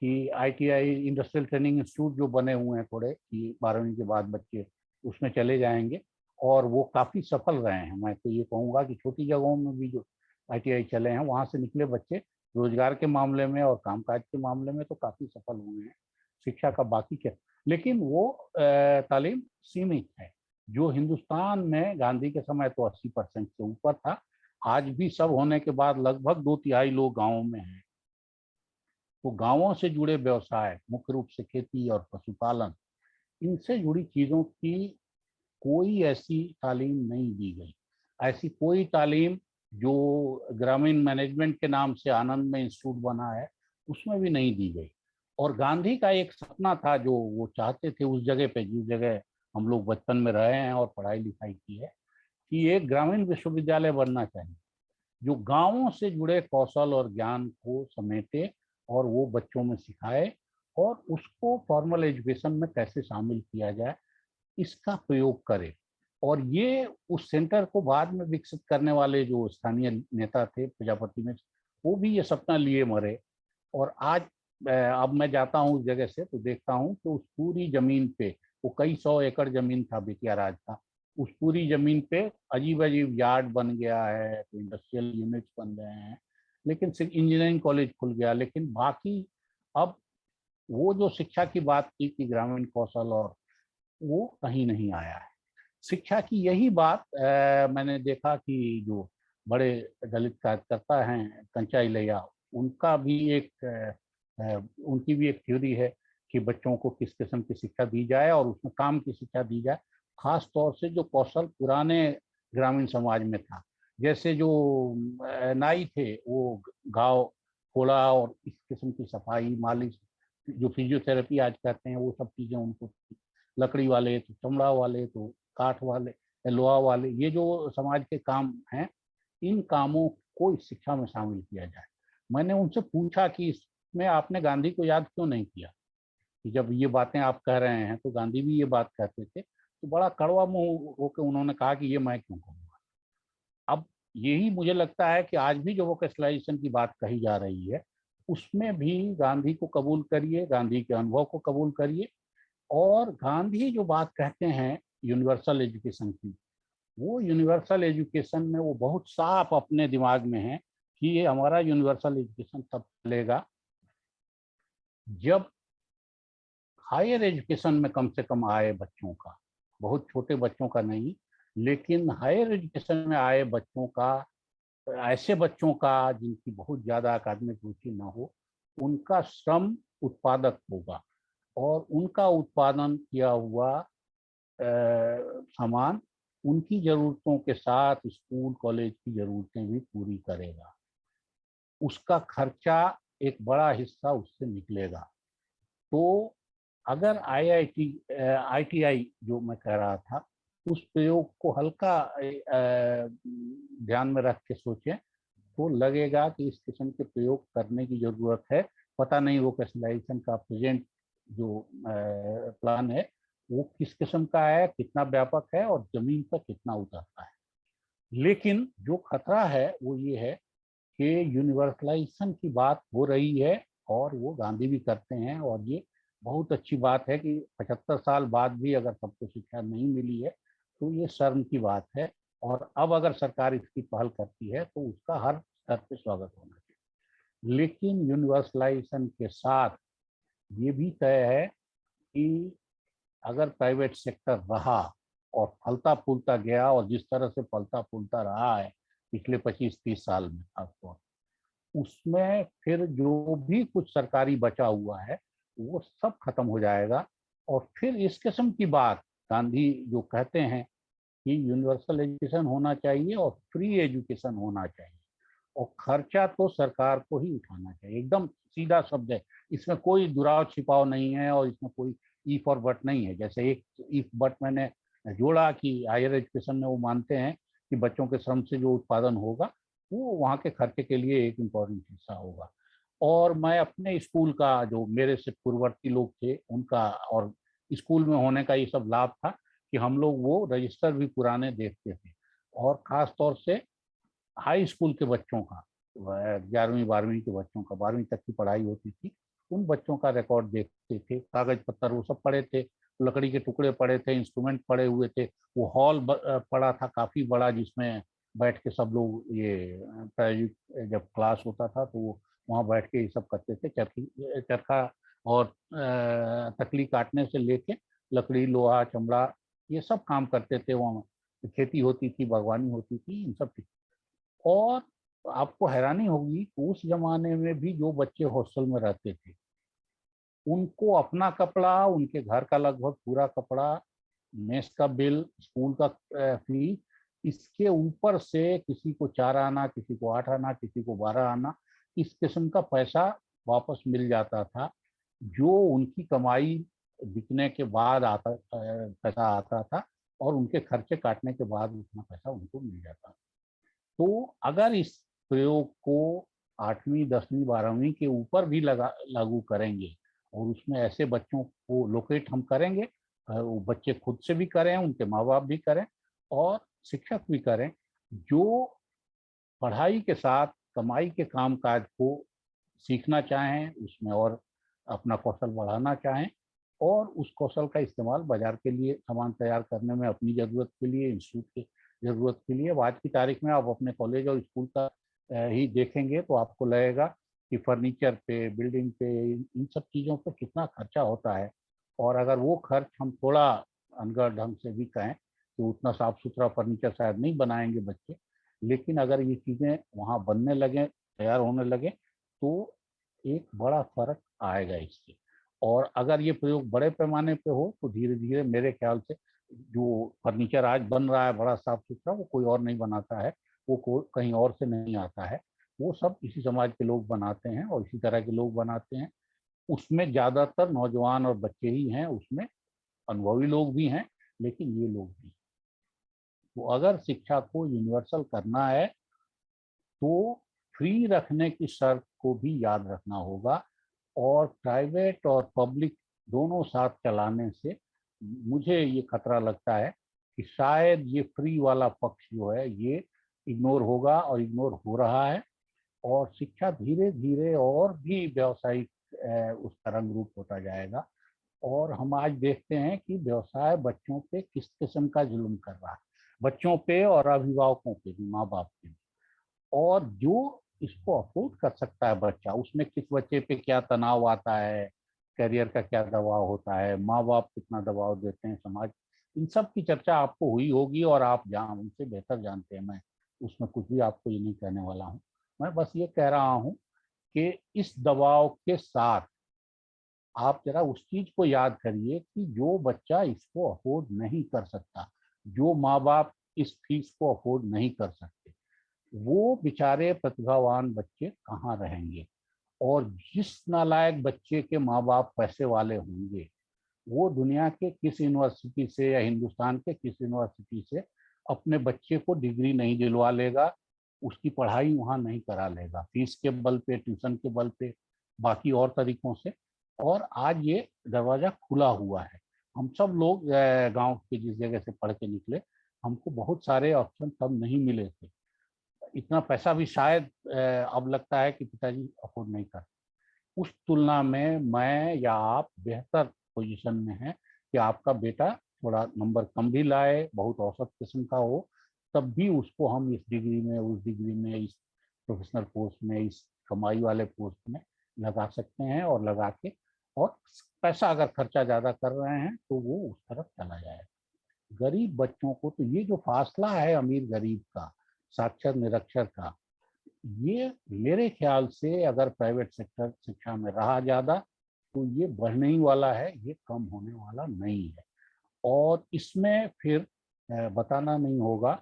कि आईटीआई इंडस्ट्रियल ट्रेनिंग इंस्टीट्यूट जो बने हुए हैं थोड़े, कि 12वीं के बाद बच्चे उसमें चले जाएंगे, और वो काफ़ी सफल रहे हैं। मैं तो ये कहूँगा कि छोटी जगहों में भी जो आईटीआई चले हैं, वहाँ से निकले बच्चे रोजगार के मामले में और कामकाज के मामले में तो काफ़ी सफल हुए हैं। शिक्षा का बाकी क्या, लेकिन वो तालीम सीमित है। जो हिंदुस्तान में गांधी के समय तो 80% से ऊपर था, आज भी सब होने के बाद लगभग 2/3 लोग गाँवों में हैं। तो गाँवों से जुड़े व्यवसाय, मुख्य रूप से खेती और पशुपालन, इनसे जुड़ी चीज़ों की कोई ऐसी तालीम नहीं दी गई। ऐसी कोई तालीम जो ग्रामीण मैनेजमेंट के नाम से आनंद में इंस्टीट्यूट बना है, उसमें भी नहीं दी गई। और गांधी का एक सपना था जो वो चाहते थे उस जगह पे, जिस जगह हम लोग बचपन में रहे हैं और पढ़ाई लिखाई की है, कि एक ग्रामीण विश्वविद्यालय बनना चाहिए जो गांवों से जुड़े कौशल और ज्ञान को समेटे और वो बच्चों में सिखाए, और उसको फॉर्मल एजुकेशन में कैसे शामिल किया जाए इसका प्रयोग करे। और ये उस सेंटर को बाद में विकसित करने वाले जो स्थानीय नेता थे प्रजापति में, वो भी ये सपना लिए मरे। और आज अब मैं जाता हूँ उस जगह से तो देखता हूँ कि उस पूरी जमीन पे, वो कई 100 एकड़ जमीन था, बेतिया राज का, उस पूरी जमीन पे अजीब अजीब यार्ड बन गया है, तो इंडस्ट्रियल यूनिट्स बन गए हैं, लेकिन सिर्फ इंजीनियरिंग कॉलेज खुल गया। लेकिन बाकी अब वो जो शिक्षा की बात की कि ग्रामीण कौशल, और वो कहीं नहीं आया है। शिक्षा की यही बात मैंने देखा कि जो बड़े दलित कार्यकर्ता हैं कंचा इलैया, उनका भी एक उनकी भी एक थ्योरी है कि बच्चों को किस किस्म की शिक्षा दी जाए और उसमें काम की शिक्षा दी जाए, खास तौर से जो कौशल पुराने ग्रामीण समाज में था। जैसे जो नाई थे वो घाव फोड़ा और इस किस्म की सफाई, मालिश, जो फिजियोथेरेपी आज कहते हैं, वो सब चीज़ें उनको थी। लकड़ी वाले तो चमड़ा वाले तो काठ वाले, लोहा वाले, ये जो समाज के काम हैं, इन कामों को इस शिक्षा में शामिल किया जाए। मैंने उनसे पूछा कि इसमें आपने गांधी को याद क्यों नहीं किया, कि जब ये बातें आप कह रहे हैं तो गांधी भी ये बात कहते थे। तो बड़ा कड़वा मुंह होकर उन्होंने कहा कि ये मैं क्यों कहूँगा। अब यही मुझे लगता है कि आज भी जो वोकेशनलाइजेशन की बात कही जा रही है, उसमें भी गांधी को कबूल करिए, गांधी के अनुभव को कबूल करिए, और गांधी जो बात कहते हैं यूनिवर्सल एजुकेशन की, वो यूनिवर्सल एजुकेशन में वो बहुत साफ अपने दिमाग में है कि ये हमारा यूनिवर्सल एजुकेशन तब चलेगा जब हायर एजुकेशन में कम से कम आए बच्चों का, बहुत छोटे बच्चों का नहीं, लेकिन हायर एजुकेशन में आए बच्चों का, ऐसे बच्चों का जिनकी बहुत ज़्यादा अकादमिक रुचि ना हो, उनका श्रम उत्पादक होगा और उनका उत्पादन किया हुआ सामान उनकी ज़रूरतों के साथ स्कूल कॉलेज की ज़रूरतें भी पूरी करेगा। उसका खर्चा एक बड़ा हिस्सा उससे निकलेगा। तो अगर आईटीआई जो मैं कह रहा था, उस प्रयोग को हल्का ध्यान में रख के सोचें तो लगेगा कि इस किस्म के प्रयोग करने की ज़रूरत है। पता नहीं वोकेशनलाइजेशन का प्रेजेंट जो प्लान है वो किस किस्म का है, कितना व्यापक है और जमीन पर कितना उतरता है। लेकिन जो खतरा है वो ये है कि यूनिवर्सलाइजेशन की बात हो रही है और वो गांधी भी करते हैं, और ये बहुत अच्छी बात है कि 75 साल बाद भी अगर सबको शिक्षा नहीं मिली है तो ये शर्म की बात है। और अब अगर सरकार इसकी पहल करती है तो उसका हर स्तर पे स्वागत होना चाहिए। लेकिन यूनिवर्सलाइजेशन के साथ ये भी तय है कि अगर प्राइवेट सेक्टर रहा और फलता फूलता गया, और जिस तरह से फलता फूलता रहा है पिछले 25-30 साल में खासतौर, उसमें फिर जो भी कुछ सरकारी बचा हुआ है वो सब खत्म हो जाएगा। और फिर इस किस्म की बात गांधी जो कहते हैं कि यूनिवर्सल एजुकेशन होना चाहिए और फ्री एजुकेशन होना चाहिए, और खर्चा तो सरकार को ही उठाना चाहिए, एकदम सीधा शब्द है, इसमें कोई दुराव छिपाव नहीं है और इसमें कोई इफ और बट नहीं है। जैसे एक इफ बट मैंने जोड़ा कि हायर एजुकेशन में वो मानते हैं कि बच्चों के श्रम से जो उत्पादन होगा वो वहाँ के खर्चे के लिए एक इम्पोर्टेंट हिस्सा होगा। और मैं अपने स्कूल का, जो मेरे से पूर्ववर्ती लोग थे उनका, और स्कूल में होने का ये सब लाभ था कि हम लोग वो रजिस्टर भी पुराने देखते थे, और ख़ास तौर से हाई स्कूल के बच्चों का 11वीं 12वीं के बच्चों का, 12वीं तक की पढ़ाई होती थी, उन बच्चों का रिकॉर्ड देखते थे। कागज पत्थर वो सब पड़े थे, लकड़ी के टुकड़े पड़े थे, इंस्ट्रूमेंट पड़े हुए थे। वो हॉल पड़ा था काफी बड़ा, जिसमें बैठ के सब लोग ये प्रायोगिक जब क्लास होता था तो वो वहाँ बैठ के ये सब करते थे। चरखा और तकली काटने से लेके लकड़ी, लोहा, चमड़ा, ये सब काम करते थे वहाँ। खेती होती थी, बागवानी होती थी, इन सब। और आपको हैरानी होगी कि उस जमाने में भी जो बच्चे हॉस्टल में रहते थे, उनको अपना कपड़ा, उनके घर का लगभग पूरा कपड़ा, मेस का बिल, स्कूल का फीस, इसके ऊपर से किसी को 4 आना, किसी को 8 आना, किसी को 12 आना, इस किस्म का पैसा वापस मिल जाता था, जो उनकी कमाई बिकने के बाद पैसा आता था, और उनके खर्चे काटने के बाद उतना पैसा उनको मिल जाता था। तो अगर इस प्रयोग को 8वीं 10वीं 12वीं के ऊपर भी लागू करेंगे, और उसमें ऐसे बच्चों को लोकेट हम करेंगे, वो बच्चे खुद से भी करें, उनके माँ बाप भी करें और शिक्षक भी करें, जो पढ़ाई के साथ कमाई के काम काज को सीखना चाहें, उसमें और अपना कौशल बढ़ाना चाहें, और उस कौशल का इस्तेमाल बाजार के लिए सामान तैयार करने में, अपनी ज़रूरत के लिए, इंस्टीट्यूट की ज़रूरत के लिए। आज की तारीख में आप अपने कॉलेज और स्कूल का ही देखेंगे तो आपको लगेगा कि फर्नीचर पे, बिल्डिंग पे, इन सब चीज़ों पे कितना खर्चा होता है। और अगर वो खर्च हम थोड़ा अनगढ़ ढंग से भी कहें तो उतना साफ सुथरा फर्नीचर शायद नहीं बनाएंगे बच्चे, लेकिन अगर ये चीज़ें वहाँ बनने लगें, तैयार होने लगे, तो एक बड़ा फर्क आएगा इससे। और अगर ये प्रयोग बड़े पैमाने पे हो तो धीरे धीरे मेरे ख्याल से जो फर्नीचर आज बन रहा है बड़ा साफ सुथरा, वो कोई और नहीं बनाता है, वो कहीं और से नहीं आता है, वो सब इसी समाज के लोग बनाते हैं और इसी तरह के लोग बनाते हैं। उसमें ज़्यादातर नौजवान और बच्चे ही हैं, उसमें अनुभवी लोग भी हैं, लेकिन ये लोग भी। तो अगर शिक्षा को यूनिवर्सल करना है तो फ्री रखने की शर्त को भी याद रखना होगा, और प्राइवेट और पब्लिक दोनों साथ चलाने से मुझे ये खतरा लगता है कि शायद ये फ्री वाला पक्ष जो है ये इग्नोर होगा, और इग्नोर हो रहा है, और शिक्षा धीरे धीरे और भी व्यावसायिक उसका रंग रूप होता जाएगा। और हम आज देखते हैं कि व्यवसाय बच्चों पे किस किस्म का जुल्म कर रहा है, बच्चों पे और अभिभावकों पे भी, माँ बाप पे भी। और जो इसको अफोर्ड कर सकता है बच्चा, उसमें किस बच्चे पे क्या तनाव आता है, करियर का क्या दबाव होता है, माँ बाप कितना दबाव देते हैं, समाज, इन सब की चर्चा आपको हुई होगी और आप उनसे बेहतर जानते हैं। मैं उसमें कुछ भी आपको ये नहीं कहने वाला हूँ। मैं बस ये कह रहा हूँ कि इस दबाव के साथ आप जरा उस चीज को याद करिए कि जो बच्चा इसको अफोर्ड नहीं कर सकता, जो माँ बाप इस फीस को अफोर्ड नहीं कर सकते, वो बेचारे प्रतिभावान बच्चे कहाँ रहेंगे। और जिस नालायक बच्चे के माँ बाप पैसे वाले होंगे, वो दुनिया के किस यूनिवर्सिटी से या हिंदुस्तान के किस यूनिवर्सिटी से अपने बच्चे को डिग्री नहीं दिलवा लेगा, उसकी पढ़ाई वहाँ नहीं करा लेगा, फीस के बल पे, ट्यूशन के बल पे, बाकी और तरीकों से। और आज ये दरवाजा खुला हुआ है। हम सब लोग गांव के जिस जगह से पढ़ के निकले, हमको बहुत सारे ऑप्शन तब नहीं मिले थे, इतना पैसा भी शायद अब लगता है कि पिताजी अफोर्ड नहीं कर। उस तुलना में मैं या आप बेहतर पोजीशन में हैं कि आपका बेटा थोड़ा नंबर कम भी लाए, बहुत औसत किस्म का हो, तब भी उसको हम इस डिग्री में, उस डिग्री में, इस प्रोफेशनल पोस्ट में, इस कमाई वाले पोस्ट में लगा सकते हैं, और लगा के, और पैसा अगर खर्चा ज़्यादा कर रहे हैं तो वो उस तरफ चला जाए। गरीब बच्चों को तो ये जो फासला है अमीर गरीब का, साक्षर निरक्षर का, ये मेरे ख्याल से अगर प्राइवेट सेक्टर शिक्षा में रहा ज़्यादा तो ये बढ़ने ही वाला है, ये कम होने वाला नहीं है। और इसमें फिर बताना नहीं होगा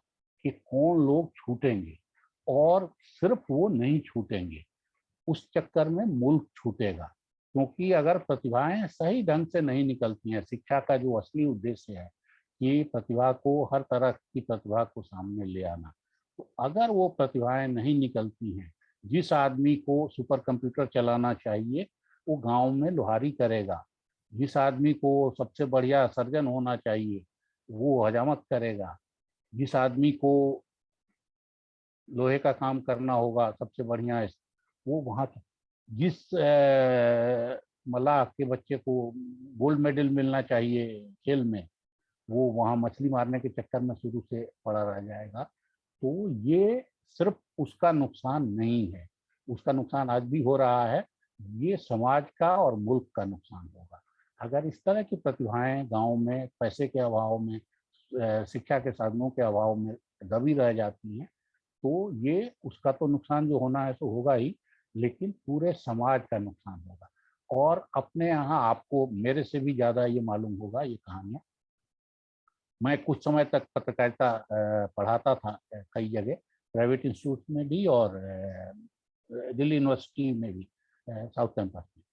कि कौन लोग छूटेंगे, और सिर्फ वो नहीं छूटेंगे, उस चक्कर में मुल्क छूटेगा। क्योंकि अगर प्रतिभाएं सही ढंग से नहीं निकलती हैं, शिक्षा का जो असली उद्देश्य है कि प्रतिभा को, हर तरह की प्रतिभा को सामने ले आना, तो अगर वो प्रतिभाएं नहीं निकलती हैं, जिस आदमी को सुपर कंप्यूटर चलाना चाहिए वो गांव में लोहारी करेगा, जिस आदमी को सबसे बढ़िया सर्जन होना चाहिए वो हजामत करेगा, जिस आदमी को लोहे का काम करना होगा सबसे बढ़िया है। वो वहाँ जिस मलाह के बच्चे को गोल्ड मेडल मिलना चाहिए खेल में, वो वहाँ मछली मारने के चक्कर में शुरू से पड़ा रह जाएगा। तो ये सिर्फ उसका नुकसान नहीं है, उसका नुकसान आज भी हो रहा है, ये समाज का और मुल्क का नुकसान होगा। अगर इस तरह की प्रतिभाएं गांव में पैसे के अभाव में, शिक्षा के साधनों के अभाव में दबी रह जाती हैं, तो ये उसका तो नुकसान जो होना है तो होगा ही, लेकिन पूरे समाज का नुकसान होगा। और अपने यहाँ आपको मेरे से भी ज़्यादा ये मालूम होगा ये कहानियाँ। मैं कुछ समय तक पत्रकारिता पढ़ाता था कई जगह, प्राइवेट इंस्टीट्यूट में भी और दिल्ली यूनिवर्सिटी में भी, साउथ कैंपस में।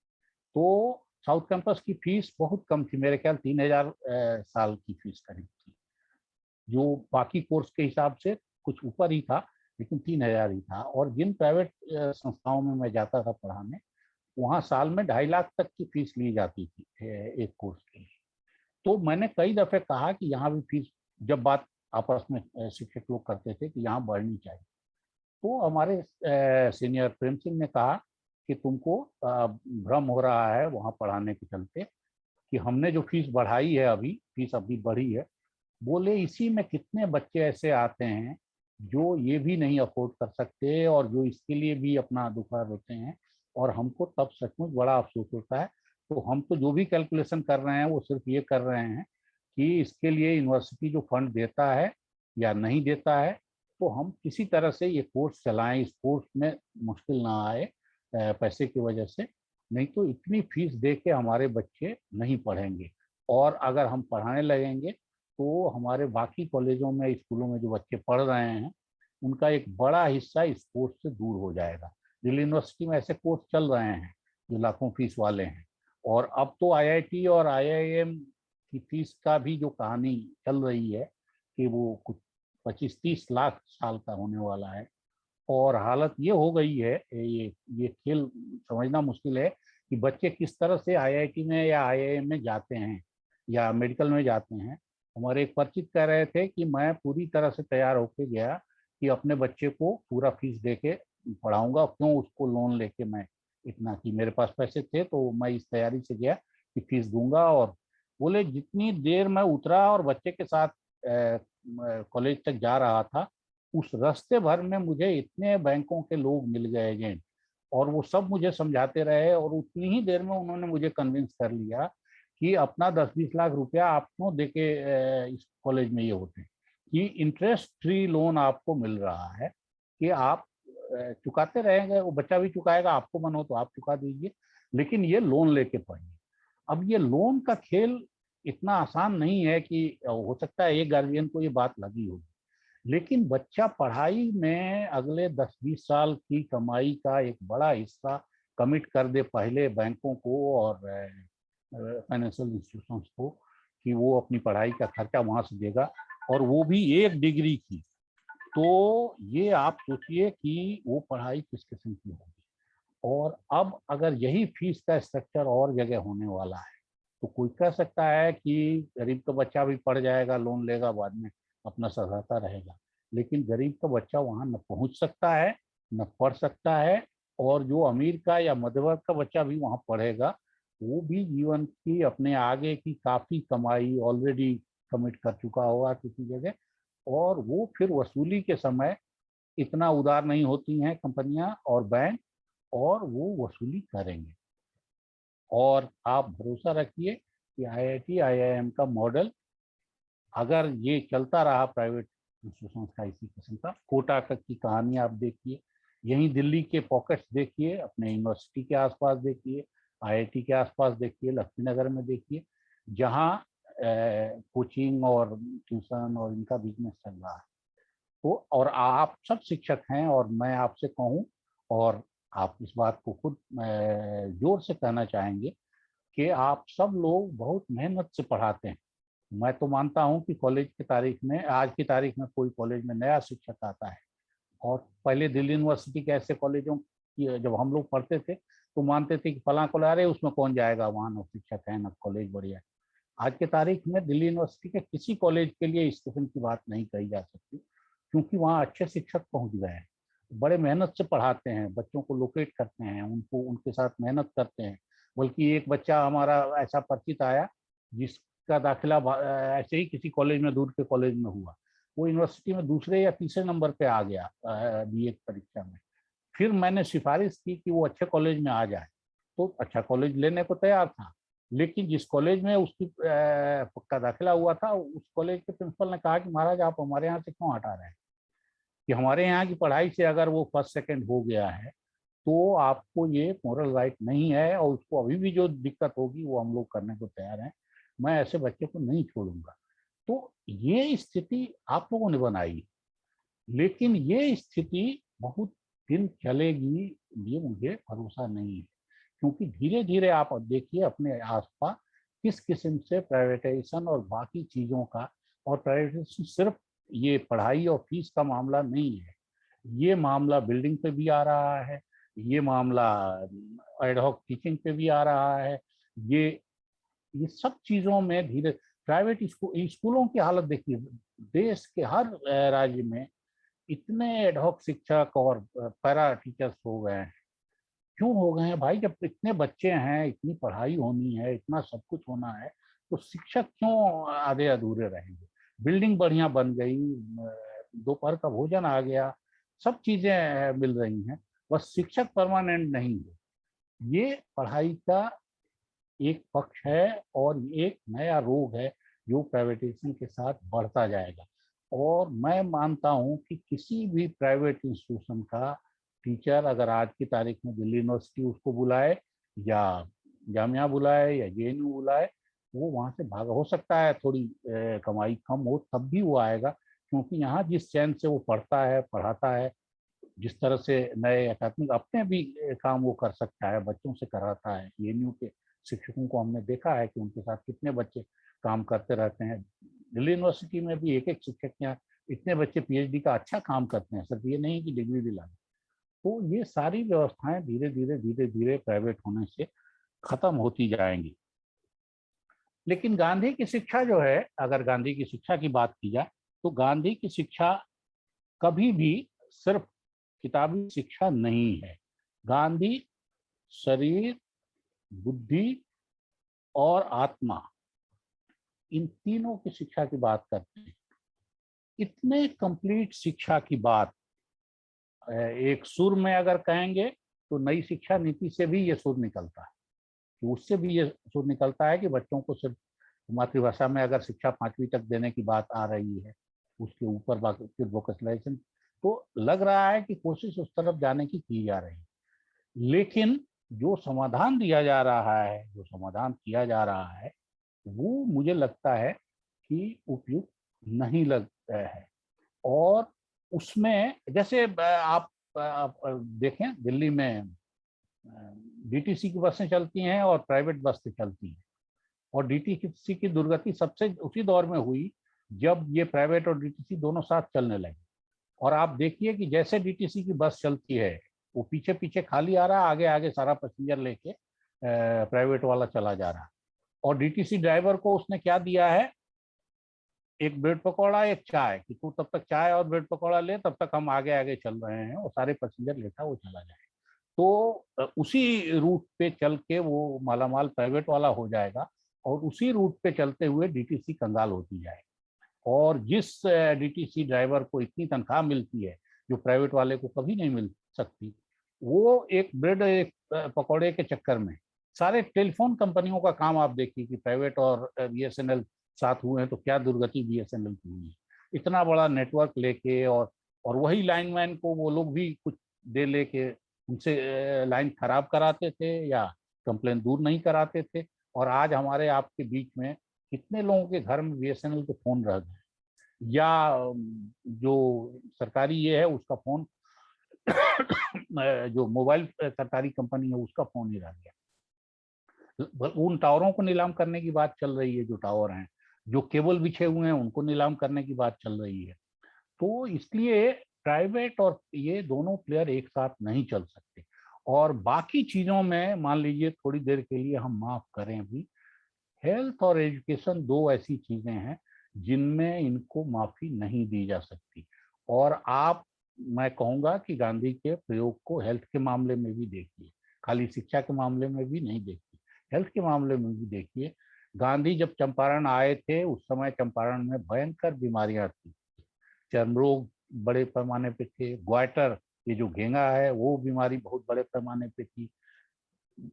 तो साउथ कैंपस की फीस बहुत कम थी, मेरे ख्याल 3,000 साल की फीस करीब थी, जो बाकी कोर्स के हिसाब से कुछ ऊपर ही था, लेकिन 3,000 ही था। और जिन प्राइवेट संस्थाओं में मैं जाता था पढ़ाने, वहाँ साल में 2.5 लाख तक की फीस ली जाती थी एक कोर्स के लिए। तो मैंने कई दफे कहा कि यहाँ भी फीस, जब बात आपस में शिक्षक लोग करते थे कि यहाँ बढ़नी चाहिए, तो हमारे सीनियर प्रेम सिंह ने कहा कि तुमको भ्रम हो रहा है वहाँ पढ़ाने के चलते, कि हमने जो फीस बढ़ाई है, अभी फीस अभी बढ़ी है, बोले इसी में कितने बच्चे ऐसे आते हैं जो ये भी नहीं अफोर्ड कर सकते और जो इसके लिए भी अपना दुखा रोते हैं। और हमको तब सचमुच बड़ा अफसोस होता है। तो हम तो जो भी कैलकुलेशन कर रहे हैं वो सिर्फ ये कर रहे हैं कि इसके लिए यूनिवर्सिटी जो फंड देता है या नहीं देता है, तो हम किसी तरह से ये कोर्स चलाएं, इस कोर्स में मुश्किल ना आए पैसे की वजह से। नहीं तो इतनी फीस दे के हमारे बच्चे नहीं पढ़ेंगे, और अगर हम पढ़ाने लगेंगे तो हमारे बाकी कॉलेजों में, स्कूलों में जो बच्चे पढ़ रहे हैं, उनका एक बड़ा हिस्सा इस कोर्स से दूर हो जाएगा। दिल्ली यूनिवर्सिटी में ऐसे कोर्स चल रहे हैं जो लाखों फीस वाले हैं, और अब तो आईआईटी और आईआईएम की फीस का भी जो कहानी चल रही है कि वो कुछ 25-30 लाख साल का होने वाला है। और हालत ये हो गई है, ये खेल समझना मुश्किल है कि बच्चे किस तरह से आईआईटी में या आईआईएम में जाते हैं या मेडिकल में जाते हैं। हमारे एक परिचित कह रहे थे कि मैं पूरी तरह से तैयार होके गया कि अपने बच्चे को पूरा फीस दे के पढ़ाऊंगा, क्यों उसको लोन लेके मैं इतना, कि मेरे पास पैसे थे तो मैं इस तैयारी से गया कि फीस दूंगा। और बोले जितनी देर मैं उतरा और बच्चे के साथ कॉलेज तक जा रहा था, उस रास्ते भर में मुझे इतने बैंकों के लोग मिल गए एजेंट, और वो सब मुझे समझाते रहे, और उतनी ही देर में उन्होंने मुझे कन्विंस कर लिया कि अपना 10-20 लाख रुपया आप क्यों देके इस कॉलेज में ये होते हैं कि इंटरेस्ट फ्री लोन आपको मिल रहा है, कि आप चुकाते रहेंगे, वो बच्चा भी चुकाएगा, आपको मन हो तो आप चुका दीजिए, लेकिन ये लोन लेके पढ़िए। अब ये लोन का खेल इतना आसान नहीं है कि हो सकता है एक गार्जियन को ये बात लगी होगी, लेकिन बच्चा पढ़ाई में अगले 10-20 साल की कमाई का एक बड़ा हिस्सा कमिट कर दे पहले बैंकों को और फाइनेंशियल इंस्टीट्यूशंस को, कि वो अपनी पढ़ाई का खर्चा वहां से देगा, और वो भी एक डिग्री की। तो ये आप सोचिए कि वो पढ़ाई किस किस्म की होगी। और अब अगर यही फीस का स्ट्रक्चर और जगह होने वाला है, तो कोई कह सकता है कि गरीब का बच्चा भी पढ़ जाएगा, लोन लेगा, बाद में अपना सहारता रहेगा। लेकिन गरीब का बच्चा वहां न पहुंच सकता है, न पढ़ सकता है, और जो अमीर का या मध्यवर्ग का बच्चा भी वहां पढ़ेगा, वो भी जीवन की अपने आगे की काफी कमाई ऑलरेडी कमिट कर चुका होगा किसी जगह, और वो फिर वसूली के समय इतना उदार नहीं होती हैं कंपनियां और बैंक, और वो वसूली करेंगे। और आप भरोसा रखिए कि आईआईटी आईआईएम का मॉडल अगर ये चलता रहा प्राइवेट इंस्टीट्यूशन का इसी किस्म का, कोटा तक की कहानी आप देखिए, यहीं दिल्ली के पॉकेट्स देखिए, अपने यूनिवर्सिटी के आसपास देखिए, आईआईटी के आसपास देखिए, लक्ष्मी नगर में देखिए, जहाँ कोचिंग और ट्यूशन और इनका बिजनेस चल रहा है। तो और आप सब शिक्षक हैं, और मैं आपसे कहूँ, और आप इस बात को खुद जोर से कहना चाहेंगे कि आप सब लोग बहुत मेहनत से पढ़ाते हैं। मैं तो मानता हूं कि कॉलेज की तारीख में, आज की तारीख में कोई कॉलेज में नया शिक्षक आता है, और पहले दिल्ली यूनिवर्सिटी के ऐसे कॉलेजों की जब हम लोग पढ़ते थे तो मानते थे कि फलां कॉलेज, अरे उसमें कौन जाएगा, वहाँ न शिक्षक है न कॉलेज बढ़िया है। आज के तारीख में दिल्ली यूनिवर्सिटी के किसी कॉलेज के लिए इस किस्म की बात नहीं कही जा सकती, क्योंकि वहाँ अच्छे शिक्षक पहुँच गए हैं, बड़े मेहनत से पढ़ाते हैं, बच्चों को लोकेट करते हैं, उनको उनके साथ मेहनत करते हैं। बल्कि एक बच्चा हमारा ऐसा परिचित आया जिसका दाखिला ऐसे ही किसी कॉलेज में, दूर के कॉलेज में हुआ, वो यूनिवर्सिटी में दूसरे या तीसरे नंबर पे आ गया बीए की परीक्षा में। फिर मैंने सिफारिश की कि वो अच्छे कॉलेज में आ जाए, तो अच्छा कॉलेज लेने को तैयार था, लेकिन जिस कॉलेज में उसकी पक्का दाखिला हुआ था, उस कॉलेज के प्रिंसिपल ने कहा कि महाराज आप हमारे यहाँ से क्यों हटा रहे हैं, कि हमारे यहाँ की पढ़ाई से अगर वो फर्स्ट सेकंड हो गया है तो आपको ये मोरल राइट नहीं है, और उसको अभी भी जो दिक्कत होगी वो हम लोग करने को तैयार हैं, मैं ऐसे बच्चे को नहीं छोड़ूंगा। तो ये स्थिति आप लोगों ने बनाई, लेकिन ये स्थिति बहुत दिन चलेगी ये मुझे भरोसा नहीं है, क्योंकि धीरे धीरे आप देखिए अपने आसपास किस किस्म से प्राइवेटाइजेशन और बाकी चीज़ों का, और प्राइवेटाइजेशन सिर्फ ये पढ़ाई और फीस का मामला नहीं है, ये मामला बिल्डिंग पे भी आ रहा है, ये मामला एडहॉक टीचिंग पे भी आ रहा है, ये सब चीज़ों में धीरे प्राइवेट स्कूलों की हालत देखिए, देश के हर राज्य में इतने एडहॉक शिक्षक और पैरा टीचर्स हो गए हैं। क्यों हो गए हैं भाई? जब इतने बच्चे हैं, इतनी पढ़ाई होनी है, इतना सब कुछ होना है, तो शिक्षक क्यों आधे अधूरे रहेंगे? बिल्डिंग बढ़िया बन गई, दोपहर का भोजन आ गया, सब चीजें मिल रही हैं, बस शिक्षक परमानेंट नहीं है। ये पढ़ाई का एक पक्ष है और एक नया रोग है जो प्राइवेटाइजेशन के साथ बढ़ता जाएगा। और मैं मानता हूं कि किसी भी प्राइवेट इंस्टीट्यूशन का टीचर अगर आज की तारीख में दिल्ली यूनिवर्सिटी उसको बुलाए या जामिया बुलाए या जेएनयू बुलाए, वो वहाँ से भाग, हो सकता है थोड़ी कमाई कम हो, तब भी वो आएगा, क्योंकि यहाँ जिस चैन से वो पढ़ता है, पढ़ाता है, जिस तरह से नए अकादमिक अपने भी काम वो कर सकता है, बच्चों से कराता है। जेएनयू के शिक्षकों को हमने देखा है कि उनके साथ कितने बच्चे काम करते रहते हैं। दिल्ली यूनिवर्सिटी में भी एक एक शिक्षक यहाँ इतने बच्चे पीएचडी का अच्छा काम करते हैं, सिर्फ ये नहीं कि डिग्री दिलाने। तो ये सारी व्यवस्थाएं धीरे धीरे धीरे धीरे प्राइवेट होने से खत्म होती जाएंगी। लेकिन गांधी की शिक्षा जो है, अगर गांधी की शिक्षा की बात की जाए तो गांधी की शिक्षा कभी भी सिर्फ किताबी शिक्षा नहीं है। गांधी शरीर, बुद्धि और आत्मा, इन तीनों की शिक्षा की बात करते हैं। इतने कंप्लीट शिक्षा की बात एक सुर में अगर कहेंगे तो नई शिक्षा नीति से भी ये सुर निकलता है, तो उससे भी ये सुर निकलता है कि बच्चों को सिर्फ मातृभाषा में अगर शिक्षा 5वीं तक देने की बात आ रही है, उसके ऊपर फिर वोकेशनलाइजेशन, तो लग रहा है कि कोशिश उस तरफ जाने की जा रही है। लेकिन जो समाधान दिया जा रहा है, जो समाधान किया जा रहा है, वो मुझे लगता है कि उपयुक्त नहीं लगता है। और उसमें जैसे आप देखें, दिल्ली में डीटीसी की बसें चलती हैं और प्राइवेट बसें चलती हैं, और डीटीसी की दुर्गति सबसे उसी दौर में हुई जब ये प्राइवेट और डीटीसी दोनों साथ चलने लगे। और आप देखिए कि जैसे डीटीसी की बस चलती है, वो पीछे पीछे खाली आ रहा है, आगे आगे सारा पैसेंजर लेके प्राइवेट वाला चला जा रहा है। और डीटीसी ड्राइवर को उसने क्या दिया है, एक ब्रेड पकौड़ा, एक चाय, कि तू तब तक चाय और ब्रेड पकौड़ा ले, तब तक हम आगे आगे चल रहे हैं, और सारे पैसेंजर लेता वो चला जाए। तो उसी रूट पे चल के वो मालामाल प्राइवेट वाला हो जाएगा, और उसी रूट पे चलते हुए डीटीसी कंगाल होती जाएगी। और जिस डीटीसी ड्राइवर को इतनी तनख्वाह मिलती है जो प्राइवेट वाले को कभी नहीं मिल सकती, वो एक ब्रेड एक पकौड़े के चक्कर में सारे टेलीफोन कंपनियों का काम आप देखिए कि प्राइवेट और बीएसएनएल साथ हुए हैं तो क्या दुर्गति बीएसएनएल की हुई है। इतना बड़ा नेटवर्क लेके, और वही लाइनमैन को वो लोग भी कुछ दे लेके उनसे लाइन खराब कराते थे या कंप्लेन दूर नहीं कराते थे। और आज हमारे आपके बीच में कितने लोगों के घर में बीएसएनएल के फोन रह गए, या जो सरकारी ये है उसका फोन जो मोबाइल सरकारी कंपनी है उसका फोन ही रह गया। उन टावरों को नीलाम करने की बात चल रही है, जो टावर हैं, जो केबल बिछे हुए हैं उनको नीलाम करने की बात चल रही है। तो इसलिए प्राइवेट और ये दोनों प्लेयर एक साथ नहीं चल सकते। और बाकी चीजों में मान लीजिए थोड़ी देर के लिए हम माफ करें भी, हेल्थ और एजुकेशन दो ऐसी चीजें हैं जिनमें इनको माफी नहीं दी जा सकती। और आप, मैं कहूँगा कि गांधी के प्रयोग को हेल्थ के मामले में भी देखिए, खाली शिक्षा के मामले में भी नहीं देखिए, हेल्थ के मामले में भी देखिए। गांधी जब चंपारण आए थे उस समय चंपारण में भयंकर बीमारियां थी, चर्म रोग बड़े पैमाने पे थे, ग्वाइटर, ये जो घेंगा है वो बीमारी बहुत बड़े पैमाने पे थी,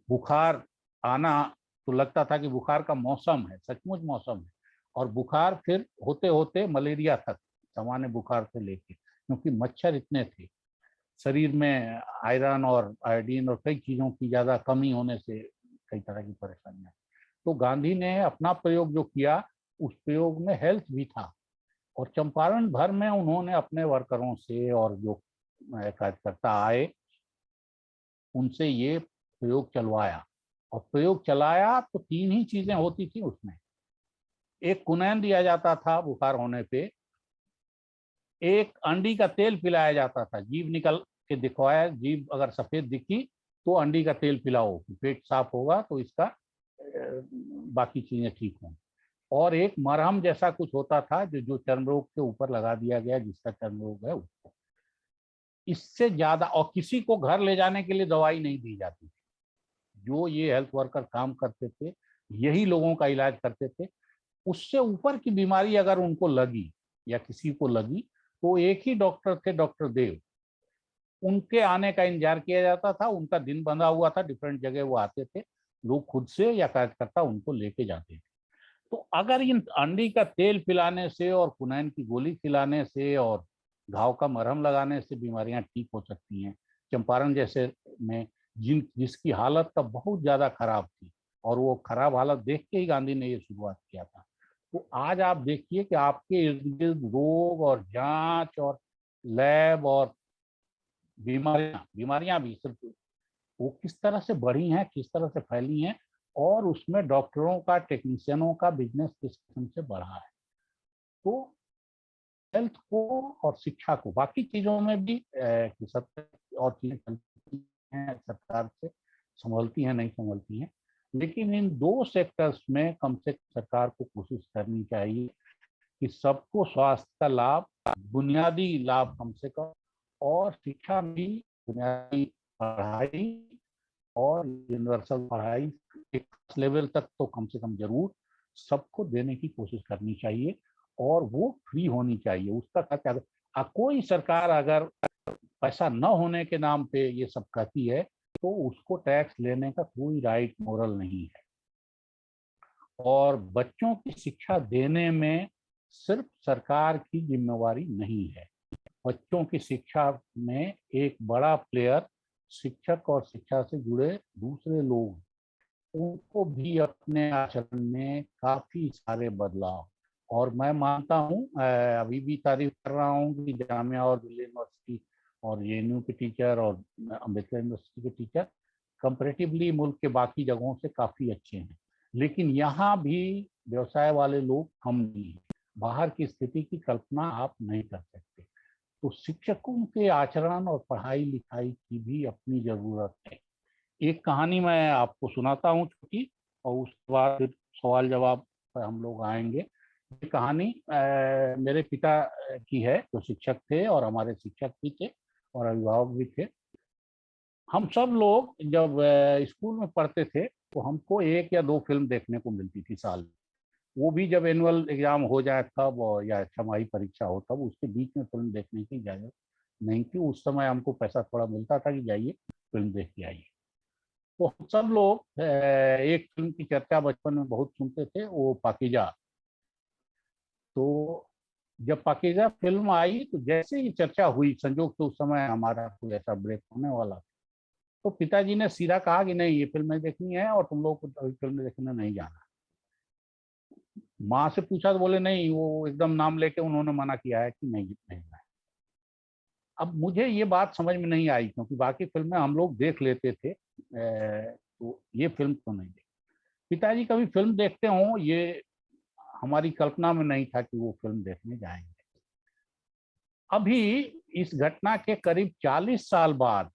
बुखार आना तो लगता था कि बुखार का मौसम है, सचमुच मौसम है, और बुखार फिर होते होते मलेरिया तक, सामान्य बुखार से लेके, क्योंकि मच्छर इतने थे शरीर में, आयरन और आयोडीन और कई चीजों की ज्यादा कमी होने से कई तरह की परेशानियां। तो गांधी ने अपना प्रयोग जो किया उस प्रयोग में हेल्थ भी था, और चंपारण भर में उन्होंने अपने वर्करों से और जो कार्यकर्ता आए उनसे ये प्रयोग चलवाया, और प्रयोग चलाया तो तीन ही चीजें होती थी उसमें। एक कुनैन दिया जाता था बुखार होने पे, एक अंडी का तेल पिलाया जाता था, जीभ निकल के दिखवाया, जीभ अगर सफेद दिखी तो अंडी का तेल पिलाओ, पेट साफ होगा तो इसका बाकी चीजें ठीक होंगी। और एक मरहम जैसा कुछ होता था जो जो चर्म रोग के ऊपर लगा दिया गया, जिसका चर्म रोग है उसको। इससे ज्यादा और किसी को घर ले जाने के लिए दवाई नहीं दी जाती थी। जो ये हेल्थ वर्कर काम करते थे यही लोगों का इलाज करते थे। उससे ऊपर की बीमारी अगर उनको लगी या किसी को लगी तो एक ही डॉक्टर थे, डॉक्टर देव, उनके आने का इंतजार किया जाता था, उनका दिन बंधा हुआ था, डिफरेंट जगह वो आते थे, लोग खुद से या कार्यकर्ता उनको लेके जाते थे। तो अगर इन अंडी का तेल पिलाने से और कुनैन की गोली खिलाने से और घाव का मरहम लगाने से बीमारियां ठीक हो सकती हैं, चंपारण जैसे में जिसकी हालत का बहुत ज्यादा खराब थी, और वो खराब हालत देख के ही गांधी ने ये शुरुआत किया था। तो आज आप देखिए कि आपके इर्द गिर्द रोग और जांच और लैब और बीमारियां बीमारियां भी सिर्फ वो किस तरह से बढ़ी हैं, किस तरह से फैली हैं, और उसमें डॉक्टरों का, टेक्नीशियनों का बिजनेस किस किस्म से बढ़ा है। तो हेल्थ को और शिक्षा को, बाकी चीजों में भी सब और चीजें चलती हैं, सरकार से संभलती हैं नहीं संभलती हैं, लेकिन इन दो सेक्टर्स में कम से कम सरकार को कोशिश करनी चाहिए कि सबको स्वास्थ्य का लाभ, बुनियादी लाभ कम से कम, और शिक्षा भी, बुनियादी पढ़ाई और यूनिवर्सल पढ़ाई एक लेवल तक तो कम से कम जरूर सबको देने की कोशिश करनी चाहिए, और वो फ्री होनी चाहिए। उसका खर्चा, कोई सरकार अगर पैसा न होने के नाम पे ये सब कहती है तो उसको टैक्स लेने का कोई राइट मोरल नहीं है। और बच्चों की शिक्षा देने में सिर्फ सरकार की जिम्मेवारी नहीं है, बच्चों की शिक्षा में एक बड़ा प्लेयर शिक्षक और शिक्षा से जुड़े दूसरे लोग, उनको भी अपने आचरण में काफी सारे बदलाव। और मैं मानता हूँ, अभी भी तारीफ कर रहा हूँ कि जामिया और दिल्ली यूनिवर्सिटी और जेएनयू के टीचर और अम्बेडकर यूनिवर्सिटी के टीचर कंपैरेटिवली मुल्क के बाकी जगहों से काफी अच्छे हैं, लेकिन यहाँ भी व्यवसाय वाले लोग कम नहीं हैं। बाहर की स्थिति की कल्पना आप नहीं कर सकते। तो शिक्षकों के आचरण और पढ़ाई लिखाई की भी अपनी जरूरत है। एक कहानी मैं आपको सुनाता हूँ छोटी, और उसके बाद फिर सवाल जवाब पर हम लोग आएंगे। ये कहानी मेरे पिता की है, जो शिक्षक थे और हमारे शिक्षक भी थे और अभिभावक भी थे। हम सब लोग जब स्कूल में पढ़ते थे तो हमको एक या दो फिल्म देखने को मिलती थी साल में, वो भी जब एनुअल एग्जाम हो जाए तब, और या छमाही परीक्षा हो तब, उसके बीच में फिल्म देखने की इजाजत नहीं थी। उस समय हमको पैसा थोड़ा मिलता था कि जाइए फिल्म देख के आइए। तो हम सब लोग एक फिल्म की चर्चा बचपन में बहुत सुनते थे, वो पाकीजा। तो जब पाकीजा फिल्म आई तो जैसे ही चर्चा हुई, संजोग से उस समय हमारा कोई ऐसा ब्रेक होने वाला, तो पिताजी ने सीधा कहा कि नहीं, ये फिल्म देखनी है और तुम लोग को अभी फिल्म देखने नहीं जाना। माँ से पूछा तो बोले नहीं, वो एकदम नाम लेके उन्होंने मना किया है कि नहीं नहीं जाए। अब मुझे ये बात समझ में नहीं आई, क्योंकि बाकी फिल्में हम लोग देख लेते थे, तो ये फिल्म तो नहीं देखी। पिताजी कभी फिल्म देखते हों ये हमारी कल्पना में नहीं था कि वो फिल्म देखने जाएंगे। अभी इस घटना के करीब 40 साल बाद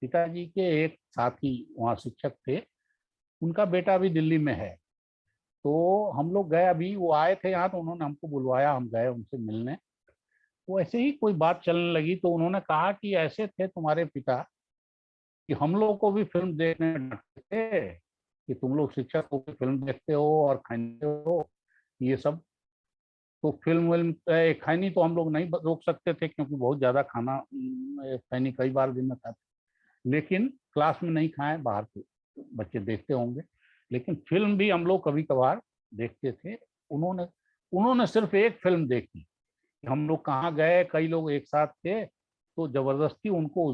पिताजी के एक साथी वहाँ शिक्षक थे, उनका बेटा भी दिल्ली में है। तो हम लोग गए, अभी वो आए थे यहाँ तो उन्होंने हमको बुलवाया, हम गए उनसे मिलने। वो ऐसे ही कोई बात चलने लगी तो उन्होंने कहा कि ऐसे थे तुम्हारे पिता कि हम लोग को भी फिल्म देखने में डांटते थे कि तुम लोग शिक्षक को भी फिल्म देखते हो और खाते हो ये सब। तो फिल्म विल्म खैनी तो हम लोग नहीं रोक सकते थे क्योंकि बहुत ज्यादा खाना खैनी कई बार दिन में खाते, लेकिन क्लास में नहीं खाएं, बाहर के बच्चे देखते होंगे, लेकिन फिल्म भी हम लोग कभी कभार देखते थे। उन्होंने उन्होंने सिर्फ एक फिल्म देखी, हम लोग कहाँ गए, कई लोग एक साथ थे तो जबरदस्ती उनको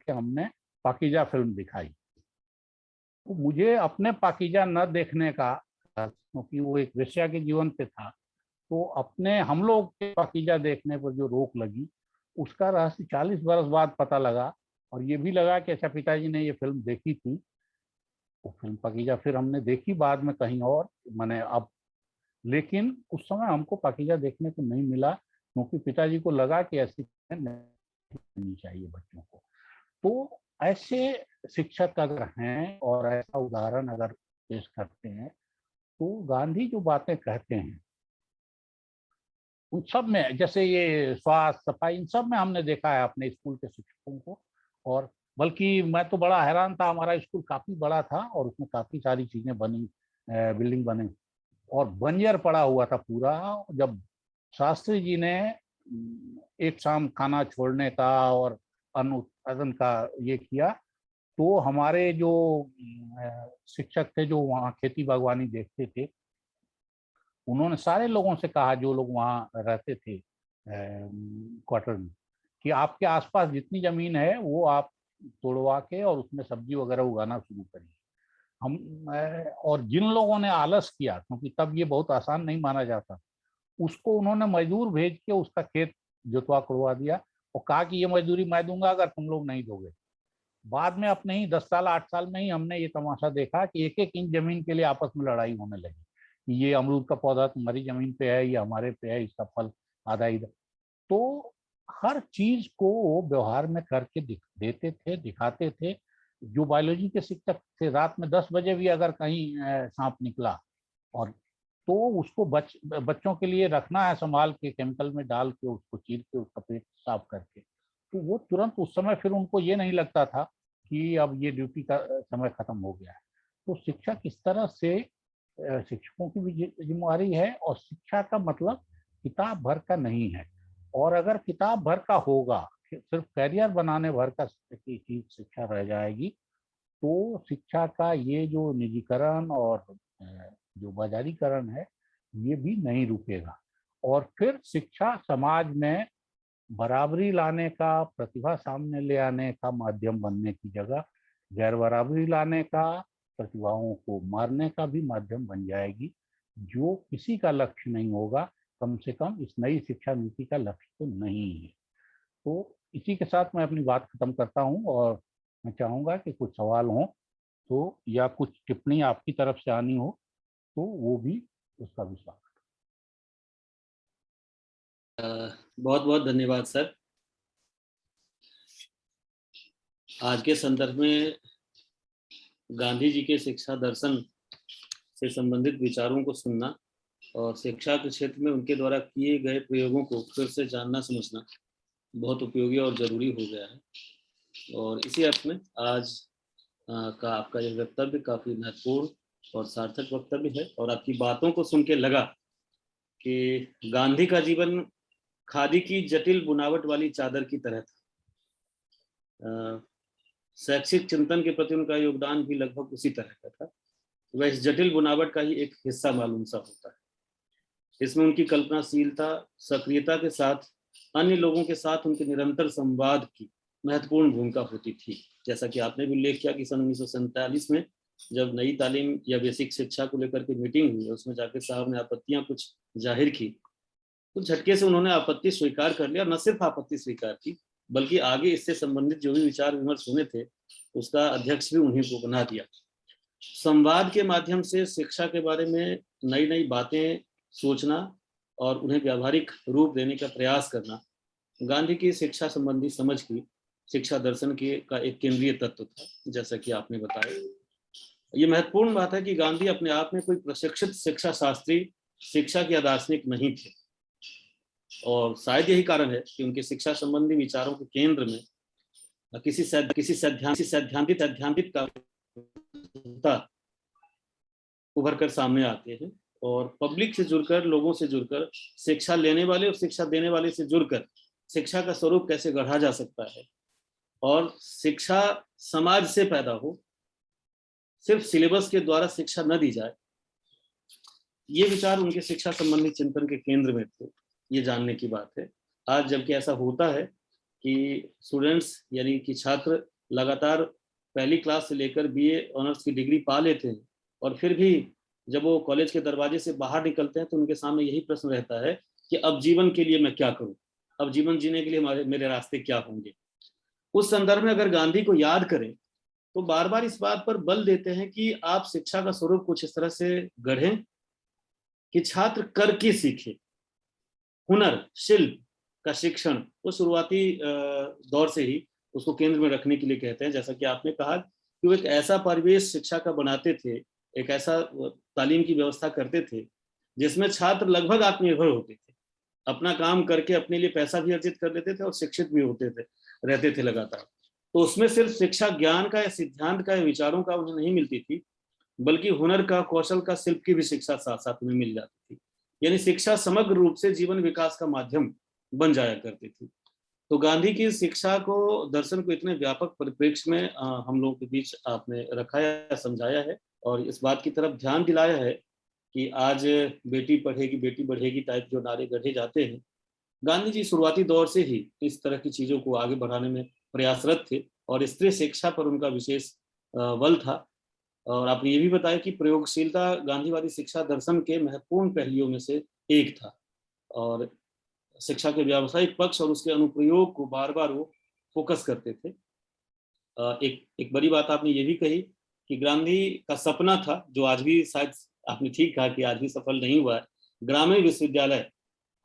हमने पाकीजा फिल्म दिखाई। तो मुझे अपने पाकीजा न देखने का, क्योंकि वो एक वेश्या के जीवन पे था, तो अपने हम लोग के पाकीजा देखने पर जो रोक लगी उसका रहस्य 40 बरस बाद पता लगा। और ये भी लगा कि अच्छा पिताजी ने ये फिल्म देखी थी। वो फिल्म पाकीजा फिर हमने देखी बाद में कहीं और, मैंने अब, लेकिन उस समय हमको पाकीजा देखने को नहीं मिला क्योंकि पिताजी को लगा कि ऐसी नहीं चाहिए बच्चों को। तो ऐसे शिक्षक अगर हैं और ऐसा उदाहरण अगर पेश करते हैं तो गांधी जो बातें कहते हैं उन सब में, जैसे ये स्वास्थ्य सफाई, इन सब में हमने देखा है अपने स्कूल के शिक्षकों को। और बल्कि मैं तो बड़ा हैरान था, हमारा स्कूल काफी बड़ा था और उसमें काफी सारी चीजें बनी, बिल्डिंग बने और बंजर पड़ा हुआ था पूरा। जब शास्त्री जी ने एक शाम खाना छोड़ने का और अन्न उत्पादन का ये किया तो हमारे जो शिक्षक थे जो वहाँ खेती बागवानी देखते थे, उन्होंने सारे लोगों से कहा जो लोग वहाँ रहते थे क्वार्टर में, कि आपके आसपास जितनी जमीन है वो आप तोड़वा के और उसमें सब्जी वगैरह उगाना शुरू करिए। हम और जिन लोगों ने आलस किया, क्योंकि तब ये बहुत आसान नहीं माना जाता, उसको उन्होंने मजदूर भेज के उसका खेत जोतवा करवा दिया और कहा कि ये मजदूरी मैं दूंगा अगर तुम लोग नहीं दोगे। बाद में अपने ही 10 साल 8 साल में ही हमने ये तमाशा देखा कि एक एक इंच जमीन के लिए आपस में लड़ाई होने लगी। ये अमरूद का पौधा तुम्हारी जमीन पे है, ये हमारे पे है, इसका फल आधा इधर। तो हर चीज को वो व्यवहार में करके देते थे, दिखाते थे। जो बायोलॉजी के शिक्षक थे, रात में 10 बजे भी अगर कहीं सांप निकला और तो उसको बच्चों के लिए रखना है संभाल के, केमिकल में डाल के उसको चीर के उसका पेट साफ करके, तो वो तुरंत उस समय फिर उनको ये नहीं लगता था कि अब ये ड्यूटी का समय खत्म हो गया है। तो शिक्षक इस तरह से, शिक्षकों की भी जिम्मेवारी है और शिक्षा का मतलब किताब भर का नहीं है। और अगर किताब भर का होगा, सिर्फ कैरियर बनाने भर का की चीज शिक्षा रह जाएगी, तो शिक्षा का ये जो निजीकरण और जो बाजारीकरण है ये भी नहीं रुकेगा। और फिर शिक्षा समाज में बराबरी लाने का, प्रतिभा सामने ले आने का माध्यम बनने की जगह गैर बराबरी लाने का, प्रतिभाओं को मारने का भी माध्यम बन जाएगी, जो किसी का लक्ष्य नहीं होगा, कम से कम इस नई शिक्षा नीति का लक्ष्य तो नहीं है। तो इसी के साथ मैं अपनी बात खत्म करता हूँ और मैं चाहूँगा कि कुछ सवाल हों तो, या कुछ टिप्पणी आपकी तरफ से आनी हो तो वो भी उसका भी स्वागत। बहुत बहुत धन्यवाद सर। आज के संदर्भ में गांधी जी के शिक्षा दर्शन से संबंधित विचारों को सुनना और शिक्षा के क्षेत्र में उनके द्वारा किए गए प्रयोगों को फिर से जानना समझना बहुत उपयोगी और जरूरी हो गया है। और इसी अर्थ में आज का आपका यह वक्तव्य काफी महत्वपूर्ण और सार्थक वक्तव्य है। और आपकी बातों को सुन के लगा कि गांधी का जीवन खादी की जटिल बुनावट वाली चादर की तरह था। शैक्षिक चिंतन के प्रति उनका योगदान भी लगभग उसी तरह का था। वह इस जटिल बुनावट का ही एक हिस्सा मालूम सा होता है। इसमें उनकी कल्पनाशीलता, सक्रियता के साथ अन्य लोगों के साथ उनके निरंतर संवाद की महत्वपूर्ण भूमिका होती थी। जैसा कि आपने भी उल्लेख किया कि सन 1947 में जब नई तालीम या बेसिक शिक्षा को लेकर के मीटिंग हुई, उसमें जाकिर साहब ने आपत्तियां कुछ जाहिर की, तो झटके से उन्होंने आपत्ति स्वीकार कर लिया। न सिर्फ आपत्ति स्वीकार की बल्कि आगे इससे संबंधित जो भी विचार विमर्श हुए थे उसका अध्यक्ष भी उन्हीं को बना दिया। संवाद के माध्यम से शिक्षा के बारे में नई नई बातें सोचना और उन्हें व्यावहारिक रूप देने का प्रयास करना गांधी की शिक्षा संबंधी समझ की, शिक्षा दर्शन के का एक केंद्रीय तत्व था। जैसा कि आपने बताया, ये महत्वपूर्ण बात है कि गांधी अपने आप में कोई प्रशिक्षित शिक्षा शास्त्री, शिक्षा के दार्शनिक नहीं थे। और शायद यही कारण है कि उनके शिक्षा संबंधी विचारों के केंद्र में किसी सैद्धांतिक का उभर कर सामने आते हैं और पब्लिक से जुड़कर, लोगों से जुड़कर, शिक्षा लेने वाले और शिक्षा देने वाले से जुड़कर शिक्षा का स्वरूप कैसे गढ़ा जा सकता है और शिक्षा समाज से पैदा हो, सिर्फ सिलेबस के द्वारा शिक्षा न दी जाए, ये विचार उनके शिक्षा संबंधी चिंतन के केंद्र में थे। ये जानने की बात है। आज जबकि ऐसा होता है कि स्टूडेंट्स यानी कि छात्र लगातार पहली क्लास से लेकर बीए ऑनर्स की डिग्री पा लेते हैं और फिर भी जब वो कॉलेज के दरवाजे से बाहर निकलते हैं तो उनके सामने यही प्रश्न रहता है कि अब जीवन के लिए मैं क्या करूं, अब जीवन जीने के लिए मेरे रास्ते क्या होंगे। उस संदर्भ में अगर गांधी को याद करें तो बार बार इस बात पर बल देते हैं कि आप शिक्षा का स्वरूप कुछ इस तरह से गढ़ें कि छात्र करके सीखे। हुनर, शिल्प का शिक्षण वो शुरुआती दौर से ही उसको केंद्र में रखने के लिए कहते हैं। जैसा कि आपने कहा कि वो एक ऐसा परिवेश शिक्षा का बनाते थे, एक ऐसा तालीम की व्यवस्था करते थे जिसमें छात्र लगभग आत्मनिर्भर होते थे, अपना काम करके अपने लिए पैसा भी अर्जित कर लेते थे और शिक्षित भी होते थे, रहते थे लगातार। तो उसमें सिर्फ शिक्षा ज्ञान का या सिद्धांत का या विचारों का उन्हें नहीं मिलती थी, बल्कि हुनर का, कौशल का, शिल्प की भी शिक्षा साथ साथ में मिल जाती थी। यानी शिक्षा समग्र रूप से जीवन विकास का माध्यम बन जाया करती थी। तो गांधी की शिक्षा को, दर्शन को इतने व्यापक परिप्रेक्ष्य में हम लोगों के बीच आपने रखा है, समझाया है और इस बात की तरफ ध्यान दिलाया है कि आज बेटी पढ़ेगी बेटी बढ़ेगी टाइप जो नारे गढ़े जाते हैं, गांधी जी शुरुआती दौर से ही इस तरह की चीजों को आगे बढ़ाने में प्रयासरत थे और स्त्री शिक्षा पर उनका विशेष बल था। और आपने ये भी बताया कि प्रयोगशीलता गांधीवादी शिक्षा दर्शन के महत्वपूर्ण पहलुओं में से एक था और शिक्षा के व्यावसायिक पक्ष और उसके अनुप्रयोग को बार बार वो फोकस करते थे। एक बड़ी बात आपने ये भी कही कि गांधी का सपना था, जो आज भी शायद आपने ठीक कहा कि आज भी सफल नहीं हुआ है, ग्रामीण विश्वविद्यालय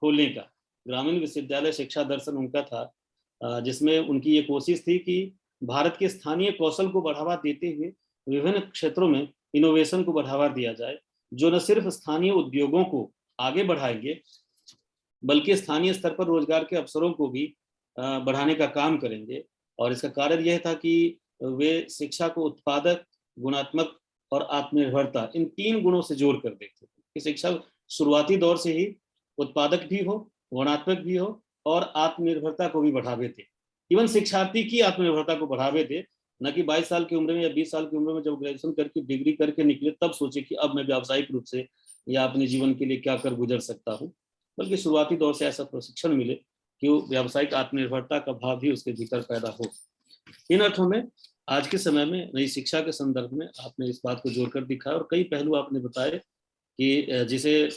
खोलने का। ग्रामीण विश्वविद्यालय शिक्षा दर्शन उनका था जिसमें उनकी ये कोशिश थी कि भारत के स्थानीय कौशल को बढ़ावा देते हुए विभिन्न क्षेत्रों में इनोवेशन को बढ़ावा दिया जाए, जो न सिर्फ स्थानीय उद्योगों को आगे बढ़ाएंगे बल्कि स्थानीय स्तर पर रोजगार के अवसरों को भी बढ़ाने का काम करेंगे। और इसका कारण यह था कि वे शिक्षा को उत्पादक, गुणात्मक और आत्मनिर्भरता, इन तीन गुणों से जोड़ कर देखते थे कि शिक्षा शुरुआती दौर से ही उत्पादक भी हो, गुणात्मक भी हो और आत्मनिर्भरता को भी बढ़ावे दे। इवन शिक्षार्थी की आत्मनिर्भरता को बढ़ावे दे, न कि 22 साल की उम्र में या 20 साल की उम्र में जब ग्रेजुएशन करके डिग्री करके निकले तब सोचे कि अब मैं व्यावसायिक रूप से या अपने जीवन के लिए क्या कर गुजर सकता हूँ, बल्कि शुरुआती दौर से ऐसा प्रशिक्षण मिले कि वो व्यावसायिक आत्मनिर्भरता का भाव भी उसके भीतर पैदा हो। इन अर्थों में आज के समय में नई शिक्षा के संदर्भ में आपने इस बात को जोड़कर दिखाया और कई पहलू आपने बताए कि जिसे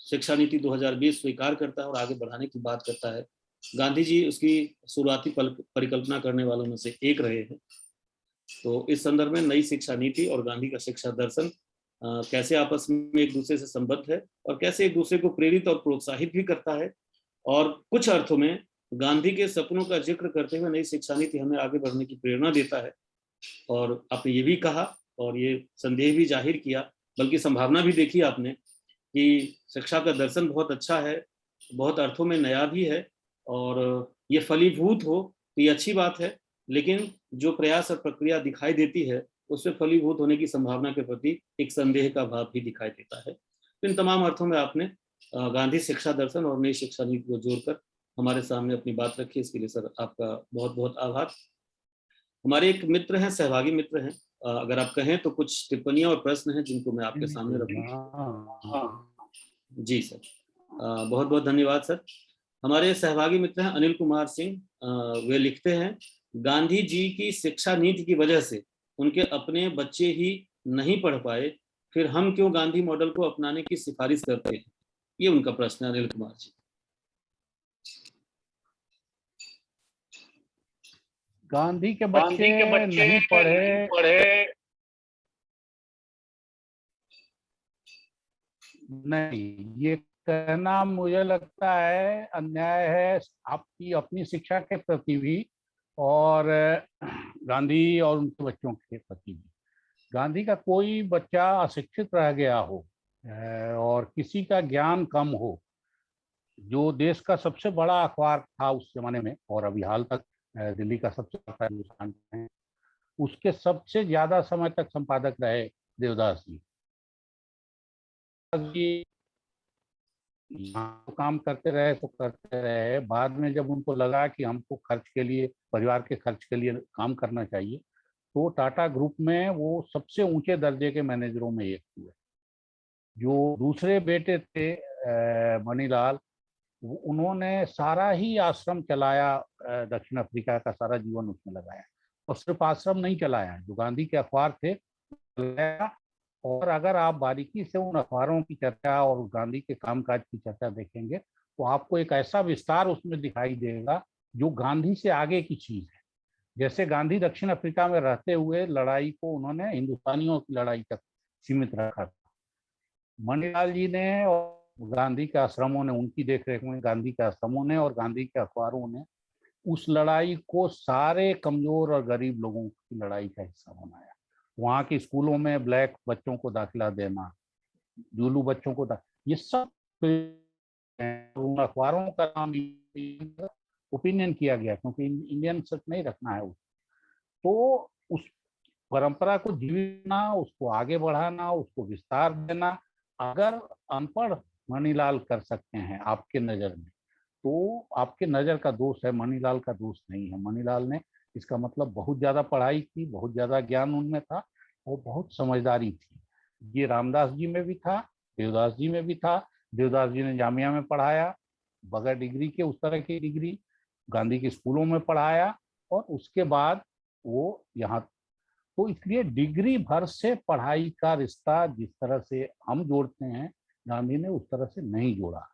शिक्षा नीति 2020 स्वीकार करता है और आगे बढ़ाने की बात करता है। गांधी जी उसकी शुरुआती परिकल्पना करने वालों में से एक रहे हैं। तो इस संदर्भ में नई शिक्षा नीति और गांधी का शिक्षा दर्शन कैसे आपस में एक दूसरे से संबद्ध है और कैसे एक दूसरे को प्रेरित और प्रोत्साहित भी करता है, और कुछ अर्थों में गांधी के सपनों का जिक्र करते हुए नई शिक्षा नीति हमें आगे बढ़ने की प्रेरणा देता है। और आपने ये भी कहा और ये संदेह भी जाहिर किया, बल्कि संभावना भी देखी आपने कि शिक्षा का दर्शन बहुत अच्छा है, बहुत अर्थों में नया भी है और ये फलीभूत हो तो ये अच्छी बात है, लेकिन जो प्रयास और प्रक्रिया दिखाई देती है उसमें फलीभूत होने की संभावना के प्रति एक संदेह का भाव भी दिखाई देता है। इन तमाम अर्थों में आपने गांधी शिक्षा दर्शन और नई शिक्षा नीति को जोड़कर हमारे सामने अपनी बात रखी, इसके लिए सर आपका बहुत बहुत आभार। हमारे एक मित्र हैं, सहभागी मित्र हैं, अगर आप कहें तो कुछ टिप्पणियां और प्रश्न हैं जिनको मैं आपके सामने रखूं। जी सर, बहुत बहुत धन्यवाद सर। हमारे सहभागी मित्र हैं अनिल कुमार सिंह, वे लिखते हैं, गांधी जी की शिक्षा नीति की वजह से उनके अपने बच्चे ही नहीं पढ़ पाए, फिर हम क्यों गांधी मॉडल को अपनाने की सिफारिश करते हैं। ये उनका प्रश्न है अनिल कुमार जी। गांधी के बच्चे नहीं पढ़े नहीं, ये कहना मुझे लगता है अन्याय है आपकी अपनी शिक्षा के प्रति भी और गांधी और उनके बच्चों के प्रति भी। गांधी का कोई बच्चा अशिक्षित रह गया हो और किसी का ज्ञान कम हो जो देश का सबसे बड़ा अखबार था उस जमाने में, और अभी हाल तक दिल्ली का सबसे बड़ा हिंदुस्तान है, उसके सबसे ज्यादा समय तक संपादक रहे देवदास जी। ये यहाँ तो काम करते रहे तो करते रहे, बाद में जब उनको लगा कि हमको खर्च के लिए, परिवार के खर्च के लिए काम करना चाहिए, तो टाटा ग्रुप में वो सबसे ऊंचे दर्जे के मैनेजरों में एक हुए। जो दूसरे बेटे थे मणिलाल, उन्होंने सारा ही आश्रम चलाया, दक्षिण अफ्रीका का सारा जीवन उसमें लगाया। और सिर्फ आश्रम नहीं चलाया, जो गांधी के अखबार थे चलाया। और अगर आप बारीकी से उन अखबारों की चर्चा और गांधी के कामकाज की चर्चा देखेंगे तो आपको एक ऐसा विस्तार उसमें दिखाई देगा जो गांधी से आगे की चीज है। जैसे गांधी दक्षिण अफ्रीका में रहते हुए लड़ाई को उन्होंने हिंदुस्तानियों की लड़ाई तक सीमित रखा था। मणिलाल जी ने और गांधी के आश्रमों ने, उनकी देखरेख में गांधी के आश्रमों ने और गांधी के अखबारों ने उस लड़ाई को सारे कमजोर और गरीब लोगों की लड़ाई का हिस्सा बनाया। वहाँ के स्कूलों में ब्लैक बच्चों को दाखिला देना, जुलू बच्चों को ये सब उन अखबारों का नाम ओपिनियन किया गया, क्योंकि इंडियन सच नहीं रखना है। तो उस परंपरा को जीवितना, उसको आगे बढ़ाना, उसको विस्तार देना, अगर अनपढ़ मणिलाल कर सकते हैं आपके नजर में, तो आपके नजर का दोष है, मणिलाल का दोष नहीं है। मणिलाल ने इसका मतलब बहुत ज्यादा पढ़ाई की, बहुत ज्यादा ज्ञान उनमें था और बहुत समझदारी थी। ये रामदास जी में भी था, देवदास जी में भी था। देवदास जी ने जामिया में पढ़ाया बगैर डिग्री के, उस तरह की डिग्री, गांधी के स्कूलों में पढ़ाया, और उसके बाद वो यहाँ। तो इसलिए डिग्री भर से पढ़ाई का रिश्ता जिस तरह से हम जोड़ते हैं, गांधी ने उस तरह से नहीं जोड़ा।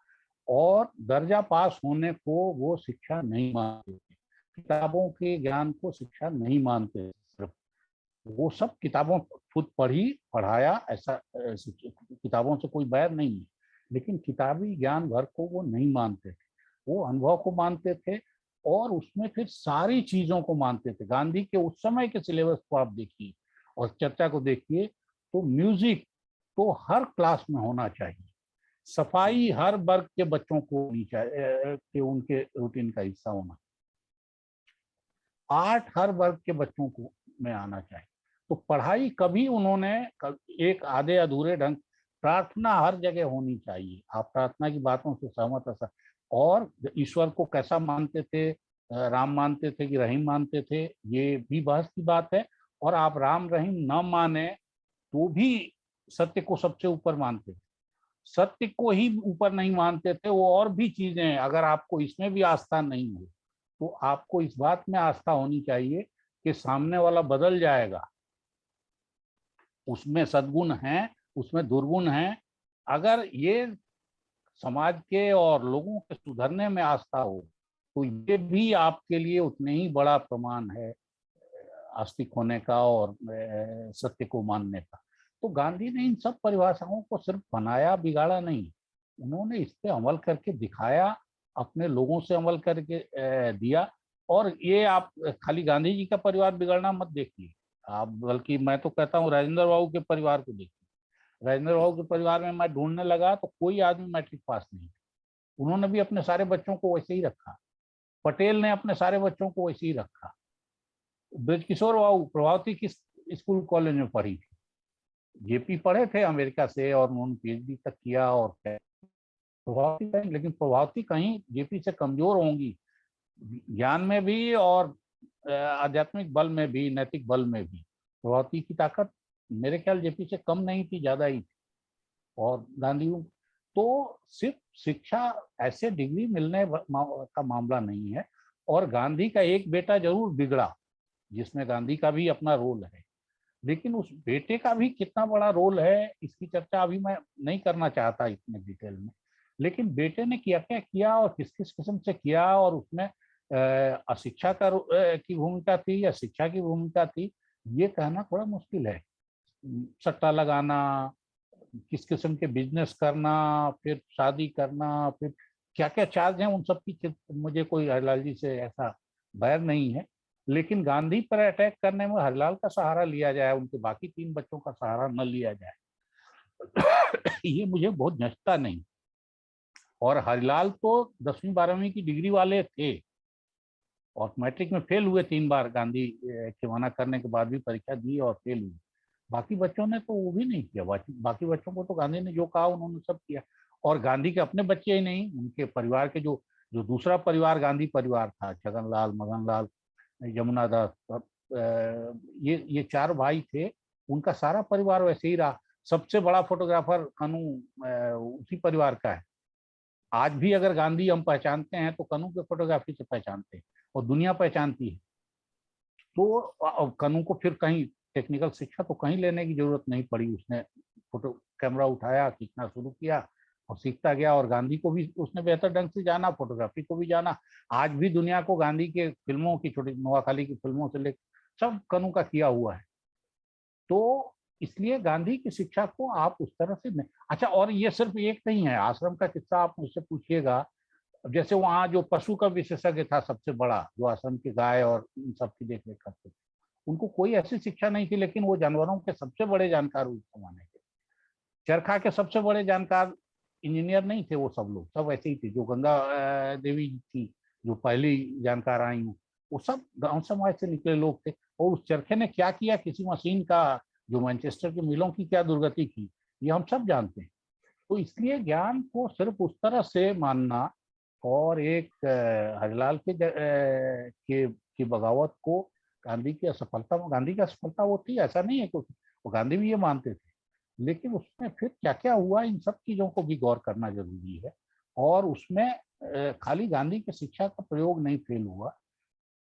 और दर्जा पास होने को वो शिक्षा नहीं मानते थे, किताबों के ज्ञान को शिक्षा नहीं मानते। सिर्फ वो सब किताबों खुद पढ़ी पढ़ाया, ऐसा किताबों से कोई बैर नहीं है, लेकिन किताबी ज्ञान भर को वो नहीं मानते थे। वो अनुभव को मानते थे और उसमें फिर सारी चीजों को मानते थे। गांधी के उस समय के सिलेबस को आप देखिए और चर्चा को देखिए, तो म्यूजिक तो हर क्लास में होना चाहिए, सफाई हर वर्ग के बच्चों को होनी चाहिए कि उनके रूटीन का हिस्सा होना, आर्ट हर वर्ग के बच्चों को में आना चाहिए। तो पढ़ाई कभी उन्होंने एक आधे अधूरे ढंग, प्रार्थना हर जगह होनी चाहिए। आप प्रार्थना की बातों से सहमत है? और ईश्वर को कैसा मानते थे, राम मानते थे कि रहीम मानते थे, ये भी बहस की बात है। और आप राम रहीम न माने तो भी सत्य को सबसे ऊपर मानते थे, सत्य को ही ऊपर नहीं मानते थे। वो और भी चीजें हैं, अगर आपको इसमें भी आस्था नहीं हो तो आपको इस बात में आस्था होनी चाहिए कि सामने वाला बदल जाएगा, उसमें सद्गुण हैं, उसमें दुर्गुण हैं। अगर ये समाज के और लोगों के सुधरने में आस्था हो तो ये भी आपके लिए उतने ही बड़ा प्रमाण है आस्तिक होने का और सत्य को मानने का। तो गांधी ने इन सब परिभाषाओं को सिर्फ बनाया बिगाड़ा नहीं, उन्होंने इस पे अमल करके दिखाया, अपने लोगों से अमल करके दिया। और ये आप खाली गांधी जी का परिवार बिगड़ना मत देखिए आप, बल्कि मैं तो कहता हूँ राजेंद्र बाबू के परिवार को देखिए। राजेंद्र बाबू के परिवार में मैं ढूंढने लगा तो कोई आदमी मैट्रिक पास नहीं, उन्होंने भी अपने सारे बच्चों को वैसे ही रखा। पटेल ने अपने सारे बच्चों को वैसे ही रखा। ब्रजकिशोर बाबू, प्रभावती किस स्कूल कॉलेज में पढ़ी थी? जेपी पढ़े थे अमेरिका से और उन्होंने पीएचडी तक किया। और प्रभावती कहीं, लेकिन प्रभावती कहीं जेपी से कमजोर होंगी, ज्ञान में भी और आध्यात्मिक बल में भी, नैतिक बल में भी। प्रभावती की ताकत मेरे ख्याल जेपी से कम नहीं थी, ज्यादा ही थी। और गांधी तो सिर्फ शिक्षा ऐसे डिग्री मिलने का मामला नहीं है। और गांधी का एक बेटा जरूर बिगड़ा जिसमें गांधी का भी अपना रोल है, लेकिन उस बेटे का भी कितना बड़ा रोल है इसकी चर्चा अभी मैं नहीं करना चाहता इतने डिटेल में। लेकिन बेटे ने क्या क्या किया और किस किस किस्म से किया, और उसमें अशिक्षा का की भूमिका थी या शिक्षा की भूमिका थी, ये कहना थोड़ा मुश्किल है। सट्टा लगाना, किस किस्म के बिजनेस करना, फिर शादी करना, फिर क्या क्या चार्ज है उन सब की मुझे कोई हरलाल जी से ऐसा बैर नहीं है। लेकिन गांधी पर अटैक करने में हरलाल का सहारा लिया जाए, उनके बाकी 3 बच्चों का सहारा न लिया जाए, ये मुझे बहुत जचता नहीं। और हरिलाल तो 10वीं 12वीं की डिग्री वाले थे और मैट्रिक में फेल हुए 3 बार, गांधी के मना करने के बाद भी परीक्षा दी और फेल हुए। बाकी बच्चों ने तो वो भी नहीं किया, बाकी बच्चों को तो गांधी ने जो कहा उन्होंने सब किया। और गांधी के अपने बच्चे ही नहीं, उनके परिवार के जो जो दूसरा परिवार गांधी परिवार था, छगनलाल, मगनलाल, यमुना दास, ये 4 भाई थे, उनका सारा परिवार वैसे ही रहा। सबसे बड़ा फोटोग्राफर कनू उसी परिवार का है। आज भी अगर गांधी हम पहचानते हैं तो कनू के फोटोग्राफी से पहचानते हैं और दुनिया पहचानती है। तो कनू को फिर कहीं टेक्निकल शिक्षा तो कहीं लेने की जरूरत नहीं पड़ी, उसने फोटो कैमरा उठाया, खींचना शुरू किया और सीखता गया। और गांधी को भी उसने बेहतर ढंग से जाना, फोटोग्राफी को भी जाना। आज भी दुनिया को गांधी के फिल्मों की, छोटी नवाखाली की फिल्मों से लेकर सब कनू का किया हुआ है। तो इसलिए गांधी की शिक्षा को आप उस तरह से नहीं। अच्छा, और ये सिर्फ एक नहीं है, आश्रम का किस्सा आप मुझसे पूछिएगा। जैसे वहाँ जो पशु का विशेषज्ञ था सबसे बड़ा, जो आश्रम की गाय और इन सब की देखरेख करते थे, उनको कोई ऐसी शिक्षा नहीं थी, लेकिन वो जानवरों के सबसे बड़े जानकार उस जमाने के। चरखा के सबसे बड़े जानकार इंजीनियर नहीं थे वो, सब लोग सब ऐसे ही थे। जो गंगा देवी थी, जो पहली जानकार आई हूँ, वो सब गांव समाज से निकले लोग थे। और उस चरखे ने क्या किया, किसी मशीन का, जो मैनचेस्टर की मिलों की क्या दुर्गति की, ये हम सब जानते हैं। तो इसलिए ज्ञान को सिर्फ उस तरह से मानना और एक हरिलाल की बगावत को गांधी की असफलता वो थी, ऐसा नहीं है कुछ, वो गांधी भी ये मानते थे। लेकिन उसमें फिर क्या क्या हुआ, इन सब चीजों को भी गौर करना जरूरी है। और उसमें खाली गांधी की शिक्षा का प्रयोग नहीं फेल हुआ,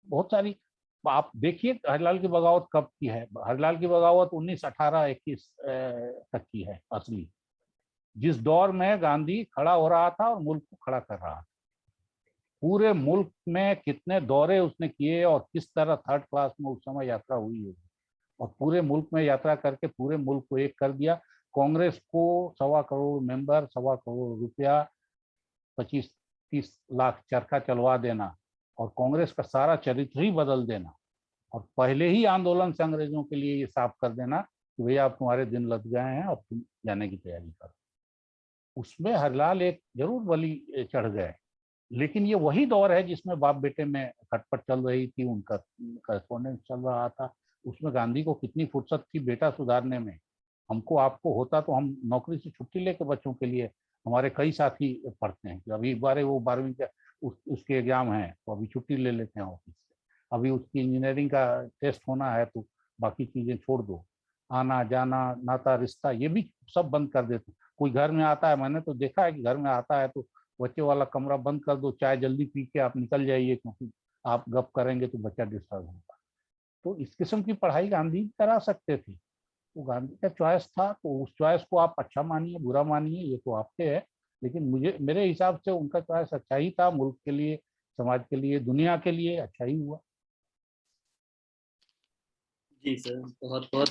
बहुत सारी। आप देखिए हरिलाल की बगावत कब की है। हरिलाल की बगावत 1918-21 तक की है असली, जिस दौर में गांधी खड़ा हो रहा था और मुल्क को खड़ा कर रहा था। पूरे मुल्क में कितने दौरे उसने किए और किस तरह थर्ड क्लास में उस समय यात्रा हुई होगी, और पूरे मुल्क में यात्रा करके पूरे मुल्क को एक कर दिया। कांग्रेस को 1.25 करोड़ मेंबर, 1.25 करोड़ रुपया, 25-30 लाख चरखा चलवा देना और कांग्रेस का सारा चरित्र ही बदल देना, और पहले ही आंदोलन से अंग्रेजों के लिए ये साफ कर देना कि भैया अब तुम्हारे दिन लग गए हैं, अब तुम जाने की तैयारी करो। उसमें हरिलाल एक जरूर बलि चढ़ गए। लेकिन ये वही दौर है जिसमें बाप बेटे में खटपट चल रही थी, उनका करस्पॉन्डेंस चल रहा था। उसमें गांधी को कितनी फुर्सत थी बेटा सुधारने में। हमको आपको होता तो हम नौकरी से छुट्टी लेके बच्चों के लिए, हमारे कई साथी पढ़ते हैं कि अभी बारे वो 12वीं का उसके एग्जाम है तो अभी छुट्टी ले लेते हैं ऑफिस से, अभी उसकी इंजीनियरिंग का टेस्ट होना है तो बाकी चीजें छोड़ दो, आना जाना नाता रिश्ता ये भी सब बंद कर देते। कोई घर में आता है, मैंने तो देखा है कि घर में आता है तो बच्चे वाला कमरा बंद कर दो, चाय जल्दी पी के आप निकल जाइए, क्योंकि आप गप करेंगे तो बच्चा डिस्टर्ब होगा। तो इस किस्म की पढ़ाई गांधी करा सकते थे, तो गांधी का चॉइस था। तो उस चॉइस को आप अच्छा मानिए बुरा मानिए ये तो आपके है, लेकिन मेरे हिसाब से उनका चॉइस अच्छा ही था, मुल्क के लिए, समाज के लिए, दुनिया के लिए अच्छा ही हुआ। जी सर, बहुत बहुत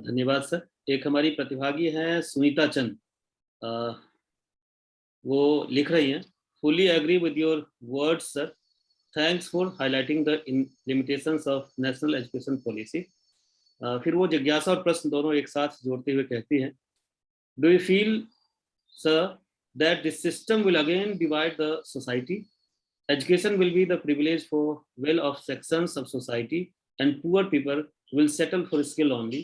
धन्यवाद सर। एक हमारी प्रतिभागी हैं सुनीता चंद, वो लिख रही हैं, fully agree with your words sir, thanks for highlighting the limitations of national education policy. फिर वो जिज्ञासा और प्रश्न दोनों एक साथ जोड़ते हुए कहती हैं, do you feel sir that this system will again divide the society? Education will be the privilege for well-off sections of society, and poor people will settle for skills only.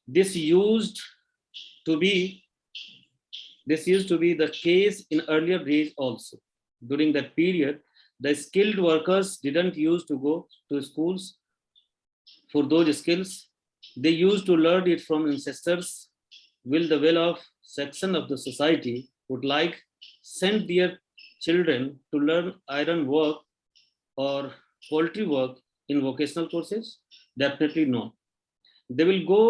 This used to be the case in earlier days also. During that period, the skilled workers didn't used to go to schools for those skills. They used to learn it from ancestors. Will the well-off section of the society would like send their children to learn iron work or poultry work in vocational courses? Definitely no. They will go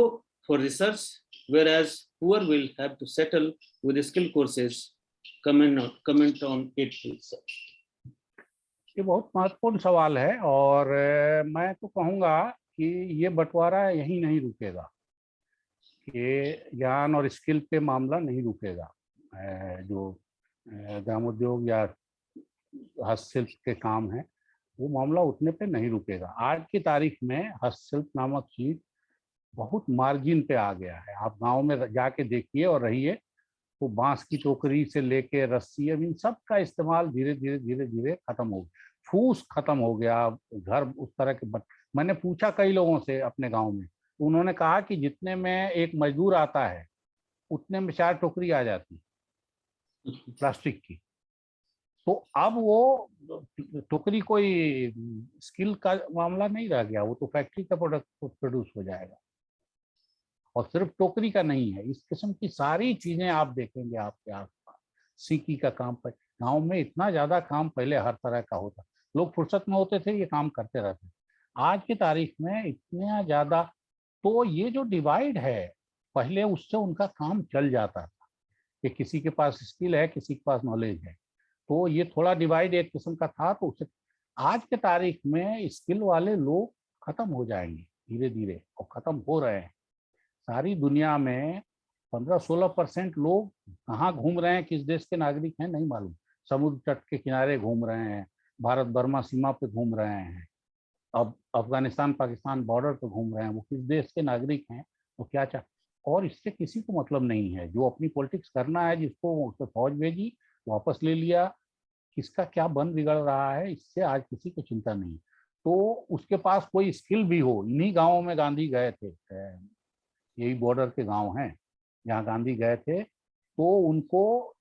for research, whereas poor will have to settle with the skill courses. Comment on it, please. ये बहुत महत्वपूर्ण सवाल है और मैं तो कहूँगा कि ये बंटवारा यहीं नहीं रुकेगा, कि ज्ञान और स्किल पे मामला नहीं रुकेगा। जो ग्रामोद्योग या हस्तशिल्प के काम है वो मामला उतने पे नहीं रुकेगा। आज की तारीख में हस्तशिल्प नामक चीज बहुत मार्जिन पे आ गया है। आप गांव में जाके देखिए और रहिए, तो बांस की टोकरी से लेके रस्सी, अब इन सब का इस्तेमाल धीरे धीरे धीरे धीरे खत्म हो गया। फूस खत्म हो गया, घर उस तरह के मैंने पूछा कई लोगों से अपने गांव में, तो उन्होंने कहा कि जितने में एक मजदूर आता है उतने में 4 टोकरी आ जाती प्लास्टिक की। तो अब वो टोकरी कोई स्किल का मामला नहीं रह गया, वो तो फैक्ट्री का प्रोडक्ट प्रोड्यूस हो जाएगा। और सिर्फ टोकरी का नहीं है, इस किस्म की सारी चीजें आप देखेंगे आपके आसपास। सीकी का काम पर गांव में इतना ज्यादा काम पहले हर तरह का होता, लोग फुर्सत में होते थे, ये काम करते रहते। आज की तारीख में इतना ज्यादा, तो ये जो डिवाइड है, पहले उससे उनका काम चल जाता था कि किसी के पास स्किल है, किसी के पास नॉलेज है, तो ये थोड़ा डिवाइड एक किस्म का था। तो उससे आज के तारीख में स्किल वाले लोग खत्म हो जाएंगे धीरे धीरे, और खत्म हो रहे हैं। सारी दुनिया में 15-16% लोग कहाँ घूम रहे हैं, किस देश के नागरिक हैं नहीं मालूम। समुद्र तट के किनारे घूम रहे हैं, भारत बर्मा सीमा पे घूम रहे हैं, अब अफगानिस्तान पाकिस्तान बॉर्डर पे घूम रहे हैं, वो किस देश के नागरिक हैं, वो क्या चाह, और इससे किसी को मतलब नहीं है। जो अपनी पॉलिटिक्स करना है, जिसको उससे फौज भेजी, वापस ले लिया, किसका क्या बन बिगड़ रहा है, इससे आज किसी को चिंता नहीं। तो उसके पास कोई स्किल भी हो, इन्हीं गाँवों में गांधी गए थे, यही बॉर्डर के गांव हैं जहाँ गांधी गए थे, तो उनको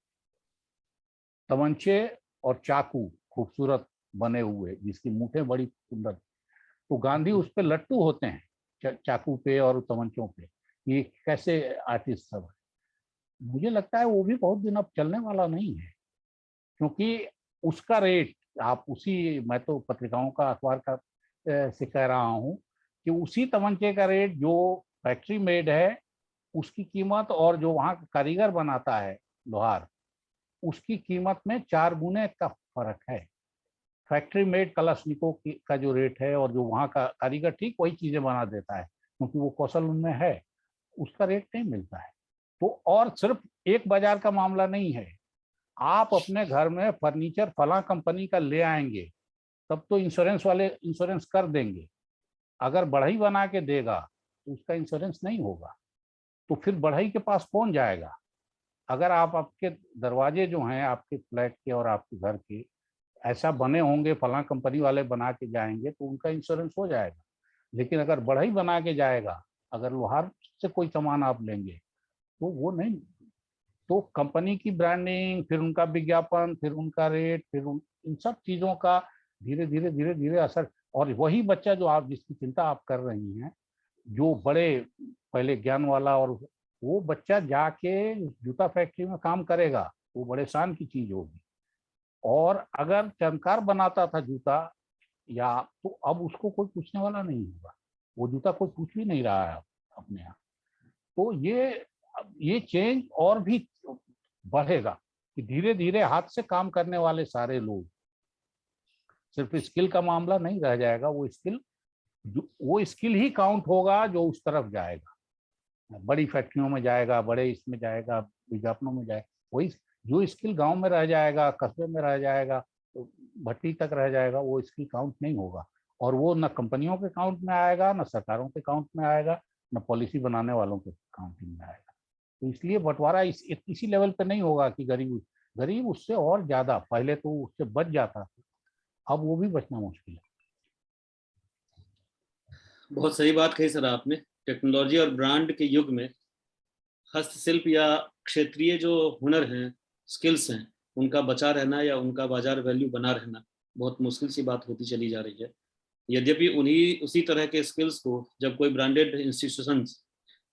तमंचे और चाकू खूबसूरत बने हुए, जिसकी मूठें बड़ी सुंदर, तो गांधी उस पे लट्टू होते हैं चाकू पे और तमंचों पे। ये कैसे आर्टिस्ट सब है। मुझे लगता है वो भी बहुत दिन अब चलने वाला नहीं है, क्योंकि उसका रेट, आप उसी, मैं तो पत्रिकाओं का अखबार का से कह रहा हूँ कि उसी तमंचे का रेट जो फैक्ट्री मेड है उसकी कीमत, और जो वहाँ का कारीगर बनाता है लोहार, उसकी कीमत में 4 गुने का फर्क है। फैक्ट्री मेड कलाश्निकोव का जो रेट है, और जो वहाँ का कारीगर ठीक वही चीजें बना देता है, क्योंकि वो कौशल उनमें है, उसका रेट नहीं मिलता है। तो और सिर्फ एक बाजार का मामला नहीं है, आप अपने घर में फर्नीचर फला कंपनी का ले आएंगे, तब तो इंश्योरेंस वाले इंश्योरेंस कर देंगे। अगर बढ़ई बना के देगा तो उसका इंश्योरेंस नहीं होगा, तो फिर बढ़ई के पास कौन जाएगा। अगर आपके दरवाजे जो हैं आपके फ्लैट के और आपके घर के ऐसा बने होंगे, फला कंपनी वाले बना के जाएंगे, तो उनका इंश्योरेंस हो जाएगा। लेकिन अगर बढ़ई बना के जाएगा, अगर लोहार से कोई सामान आप लेंगे, तो वो नहीं। तो कंपनी की ब्रांडिंग, फिर उनका विज्ञापन, फिर उनका रेट, फिर इन सब चीजों का धीरे धीरे धीरे धीरे असर। और वही बच्चा जो आप, जिसकी चिंता आप कर रही हैं, जो बड़े पहले ज्ञान वाला, और वो बच्चा जाके जूता फैक्ट्री में काम करेगा, वो बड़े शान की चीज होगी। और अगर चमकार बनाता था जूता, या तो अब उसको कोई पूछने वाला नहीं होगा, वो जूता कोई पूछ भी नहीं रहा है अपने यहाँ। तो ये चेंज और भी बढ़ेगा कि धीरे धीरे हाथ से काम करने वाले सारे लोग, सिर्फ स्किल का मामला नहीं रह जाएगा, वो स्किल ही काउंट होगा जो उस तरफ जाएगा, बड़ी फैक्ट्रियों में जाएगा, बड़े इसमें जाएगा, विज्ञापनों में जाएगा। वही जो स्किल गांव में रह जाएगा, कस्बे में रह जाएगा, तो भट्टी तक रह जाएगा, वो स्किल काउंट नहीं होगा। और वो न कंपनियों के काउंट में आएगा, न सरकारों के काउंट में आएगा, न पॉलिसी बनाने वालों के काउंटिंग में आएगा। तो इसलिए बंटवारा इसी लेवल पे नहीं होगा कि गरीब उससे और ज्यादा, पहले तो उससे बच जाता था, अब वो भी बचना मुश्किल है। बहुत सही बात कही सर आपने। टेक्नोलॉजी और ब्रांड के युग में हस्तशिल्प या क्षेत्रीय जो हुनर हैं, स्किल्स हैं, उनका बचा रहना या उनका बाजार वैल्यू बना रहना बहुत मुश्किल सी बात होती चली जा रही है। यद्यपि उसी तरह के स्किल्स को जब कोई ब्रांडेड इंस्टीट्यूशंस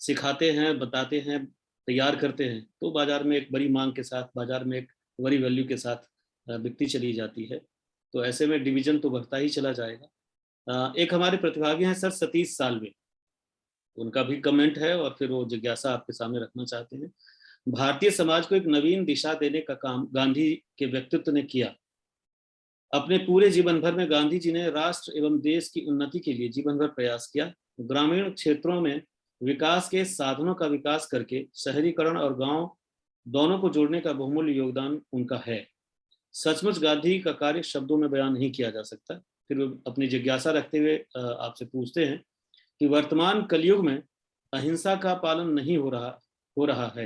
सिखाते हैं, बताते हैं, तैयार करते हैं, तो बाजार में एक बड़ी मांग के साथ, बाजार में एक बड़ी वैल्यू के साथ बिकती चली जाती है। तो ऐसे में डिवीजन तो बढ़ता ही चला जाएगा। एक हमारे प्रतिभागी हैं सर सतीश सालवे, उनका भी कमेंट है और फिर वो जिज्ञासा आपके सामने रखना चाहते हैं। भारतीय समाज को एक नवीन दिशा देने का काम गांधी के व्यक्तित्व ने किया। अपने पूरे जीवन भर में गांधी जी ने राष्ट्र एवं देश की उन्नति के लिए जीवन भर प्रयास किया। ग्रामीण क्षेत्रों में विकास के साधनों का विकास करके शहरीकरण और गांव दोनों को जोड़ने का बहुमूल्य योगदान उनका है। सचमुच गांधी का कार्य शब्दों में बयान नहीं किया जा सकता। फिर अपनी जिज्ञासा रखते हुए आपसे पूछते हैं कि वर्तमान कलयुग में अहिंसा का पालन नहीं हो रहा है।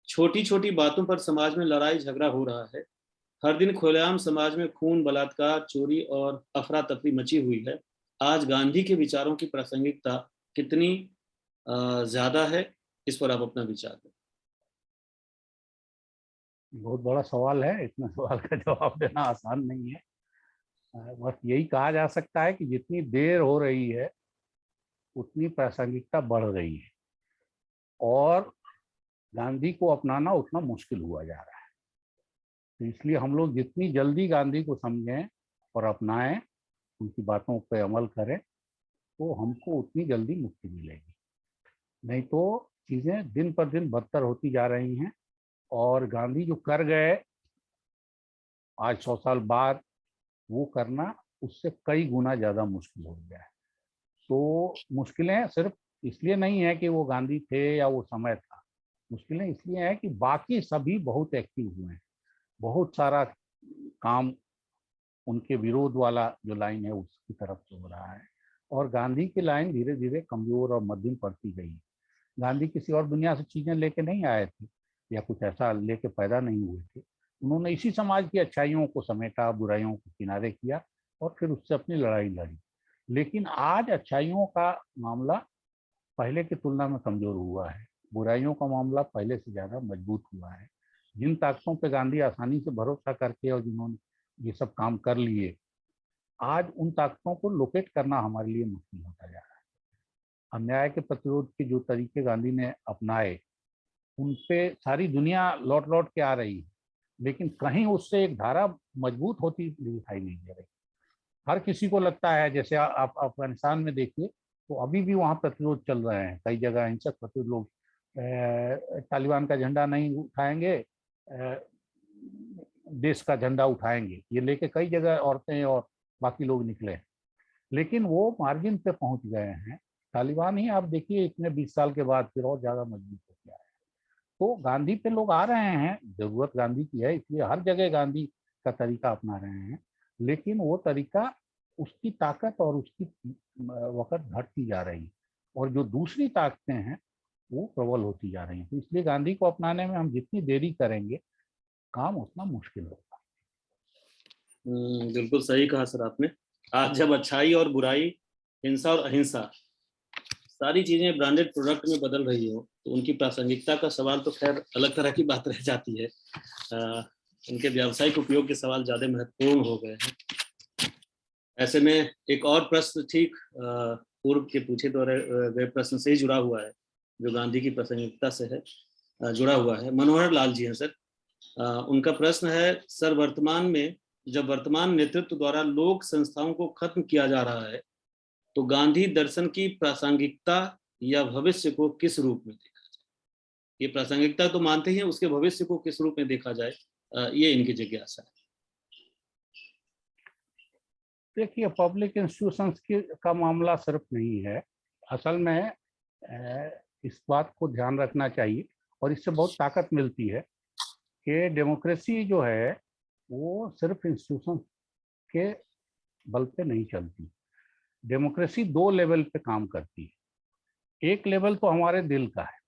छोटी छोटी बातों पर समाज में लड़ाई झगड़ा हो रहा है। हर दिन खुलेआम समाज में खून, बलात्कार, चोरी और अफरा तफरी मची हुई है। आज गांधी के विचारों की प्रासंगिकता कितनी ज्यादा है, इस पर आप अपना विचार दें। बहुत बड़ा सवाल है, इतना सवाल का जवाब देना आसान नहीं है। बस यही कहा जा सकता है कि जितनी देर हो रही है उतनी प्रासंगिकता बढ़ रही है और गांधी को अपनाना उतना मुश्किल हुआ जा रहा है। तो इसलिए हम लोग जितनी जल्दी गांधी को समझें और अपनाएं, उनकी बातों पर अमल करें, तो हमको उतनी जल्दी मुक्ति मिलेगी। नहीं तो चीज़ें दिन पर दिन बदतर होती जा रही हैं और गांधी जो कर गए आज 100 साल बाद, वो करना उससे कई गुना ज़्यादा मुश्किल हो गया है। तो मुश्किलें सिर्फ इसलिए नहीं है कि वो गांधी थे या वो समय था, मुश्किलें इसलिए हैं कि बाकी सभी बहुत एक्टिव हुए हैं। बहुत सारा काम उनके विरोध वाला जो लाइन है उसकी तरफ से हो रहा है और गांधी की लाइन धीरे धीरे कमजोर और मध्यम पड़ती गई। गांधी किसी और दुनिया से चीजें लेके नहीं आए थे या कुछ ऐसा लेके पैदा नहीं हुए थे। उन्होंने इसी समाज की अच्छाइयों को समेटा, बुराइयों को किनारे किया और फिर उससे अपनी लड़ाई लड़ी। लेकिन आज अच्छाइयों का मामला पहले की तुलना में कमजोर हुआ है, बुराइयों का मामला पहले से ज्यादा मजबूत हुआ है। जिन ताकतों पे गांधी आसानी से भरोसा करके और जिन्होंने ये सब काम कर लिए, आज उन ताकतों को लोकेट करना हमारे लिए मुश्किल होता जा रहा है। अन्याय के प्रतिरोध के जो तरीके गांधी ने अपनाए, उन पे सारी दुनिया लौट लौट के आ रही है, लेकिन कहीं उससे एक धारा मजबूत होती दिखाई नहीं दे रही। हर किसी को लगता है, जैसे आप अफगानिस्तान में देखिए तो अभी भी वहाँ प्रतिरोध चल रहे हैं, कई जगह हिंसक प्रतिरोध। लोग तालिबान का झंडा नहीं उठाएंगे, देश का झंडा उठाएंगे, ये लेके कई जगह औरतें और बाकी लोग निकले हैं। लेकिन वो मार्जिन पे पहुंच गए हैं। तालिबान ही आप देखिए इतने 20 साल के बाद फिर और ज्यादा मजबूत हो गया है। तो गांधी पे लोग आ रहे हैं, जरूरत गांधी की है, इसलिए हर जगह गांधी का तरीका अपना रहे हैं। लेकिन वो तरीका, उसकी ताकत और उसकी वक़्त घटती जा रही है और जो दूसरी ताकतें हैं वो प्रबल होती जा रही हैं। तो इसलिए गांधी को अपनाने में हम जितनी देरी करेंगे, काम उतना मुश्किल होगा। बिल्कुल सही कहा सर आपने। आज जब अच्छाई और बुराई, हिंसा और अहिंसा सारी चीजें ब्रांडेड प्रोडक्ट में बदल रही हो, तो उनकी प्रासंगिकता का सवाल तो खैर अलग तरह की बात रह जाती है। उनके व्यावसायिक उपयोग के सवाल ज्यादा महत्वपूर्ण हो गए हैं। ऐसे में एक और प्रश्न ठीक पूर्व के पूछे तो गए प्रश्न से ही जुड़ा हुआ है, जो गांधी की प्रासंगिकता से है, जुड़ा हुआ है। मनोहर लाल जी हैं सर, उनका प्रश्न है, सर वर्तमान में जब वर्तमान नेतृत्व द्वारा लोक संस्थाओं को खत्म किया जा रहा है, तो गांधी दर्शन की प्रासंगिकता या भविष्य को किस रूप में देखा जाए? ये प्रासंगिकता तो मानते ही हैं, उसके भविष्य को किस रूप में देखा जाए, ये इनकी जिज्ञासा है। देखिए, पब्लिक इंस्टीट्यूशंस का मामला सिर्फ नहीं है। असल में इस बात को ध्यान रखना चाहिए और इससे बहुत ताकत मिलती है कि डेमोक्रेसी जो है वो सिर्फ इंस्टीट्यूशन के बल पे नहीं चलती। डेमोक्रेसी 2 लेवल पे काम करती है। एक लेवल तो हमारे दिल का है।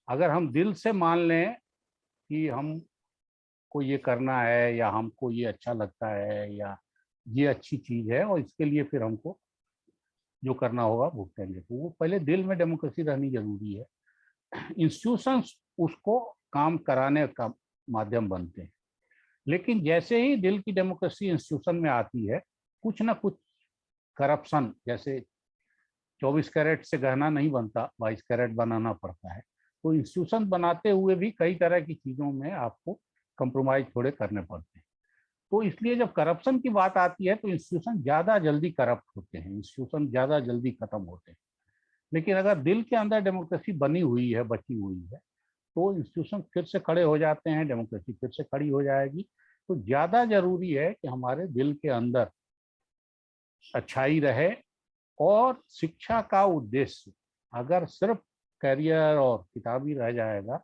अगर हम दिल से मान लें कि हमको ये करना है या हमको ये अच्छा लगता है या ये अच्छी चीज है और इसके लिए फिर हमको जो करना होगा भुगतेंगे, तो वो पहले दिल में डेमोक्रेसी रहनी जरूरी है। इंस्टीट्यूशंस उसको काम कराने का माध्यम बनते हैं। लेकिन जैसे ही दिल की डेमोक्रेसी इंस्टीट्यूशन में आती है, कुछ ना कुछ करप्शन, जैसे 24 कैरेट से गहना नहीं बनता, 22 कैरेट बनाना पड़ता है। तो इंस्टीट्यूशन बनाते हुए भी कई तरह की चीज़ों में आपको कंप्रोमाइज थोड़े करने पड़ते हैं। तो इसलिए जब करप्शन की बात आती है तो इंस्टीट्यूशन ज़्यादा जल्दी करप्ट होते हैं, इंस्टीट्यूशन ज़्यादा जल्दी खत्म होते हैं। लेकिन अगर दिल के अंदर डेमोक्रेसी बनी हुई है, बची हुई है, तो इंस्टीट्यूशन फिर से खड़े हो जाते हैं, डेमोक्रेसी फिर से खड़ी हो जाएगी। तो ज़्यादा जरूरी है कि हमारे दिल के अंदर अच्छाई रहे और शिक्षा का उद्देश्य अगर सिर्फ करियर और किताबी रह जाएगा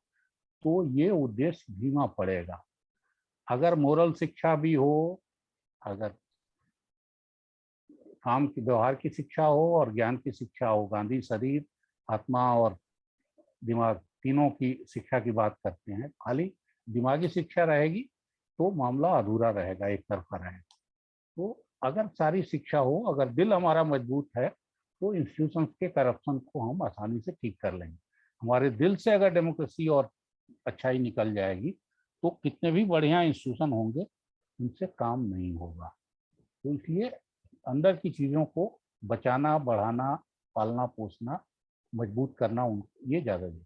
तो ये उद्देश्य धीमा पड़ेगा। अगर मोरल शिक्षा भी हो, अगर काम की व्यवहार की शिक्षा हो और ज्ञान की शिक्षा हो, गांधी शरीर, आत्मा और दिमाग तीनों की शिक्षा की बात करते हैं। खाली दिमागी शिक्षा रहेगी तो मामला अधूरा रहेगा, एक तरफा रहेगा। तो अगर सारी शिक्षा हो, अगर दिल हमारा मजबूत है तो इंस्टीट्यूशंस के करप्शन को हम आसानी से ठीक कर लेंगे। हमारे दिल से अगर डेमोक्रेसी और अच्छाई निकल जाएगी तो कितने भी बढ़िया इंस्टीट्यूशन होंगे उनसे काम नहीं होगा। तो इसलिए अंदर की चीज़ों को बचाना, बढ़ाना, पालना पोसना, मजबूत करना, ये ज़्यादा जरूरी।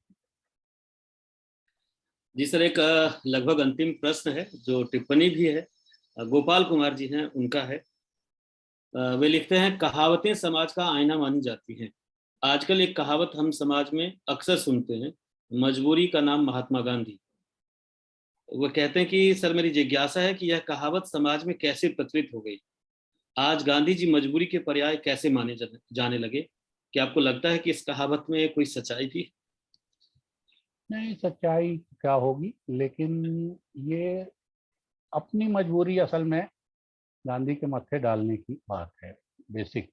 जी सर, एक लगभग अंतिम प्रश्न है जो टिप्पणी भी है, गोपाल कुमार जी हैं उनका है। वे लिखते हैं, कहावतें समाज का आईना मानी जाती हैं। आजकल एक कहावत हम समाज में अक्सर सुनते हैं, मजबूरी का नाम महात्मा गांधी। वो कहते हैं कि सर मेरी जिज्ञासा है कि यह कहावत समाज में कैसे प्रचलित हो गई। आज गांधी जी मजबूरी के पर्याय कैसे माने जाने लगे। क्या आपको लगता है कि इस कहावत में कोई सच्चाई थी? नहीं, सच्चाई क्या होगी, लेकिन ये अपनी मजबूरी असल में गांधी के मत्थे डालने की बात है, बेसिक।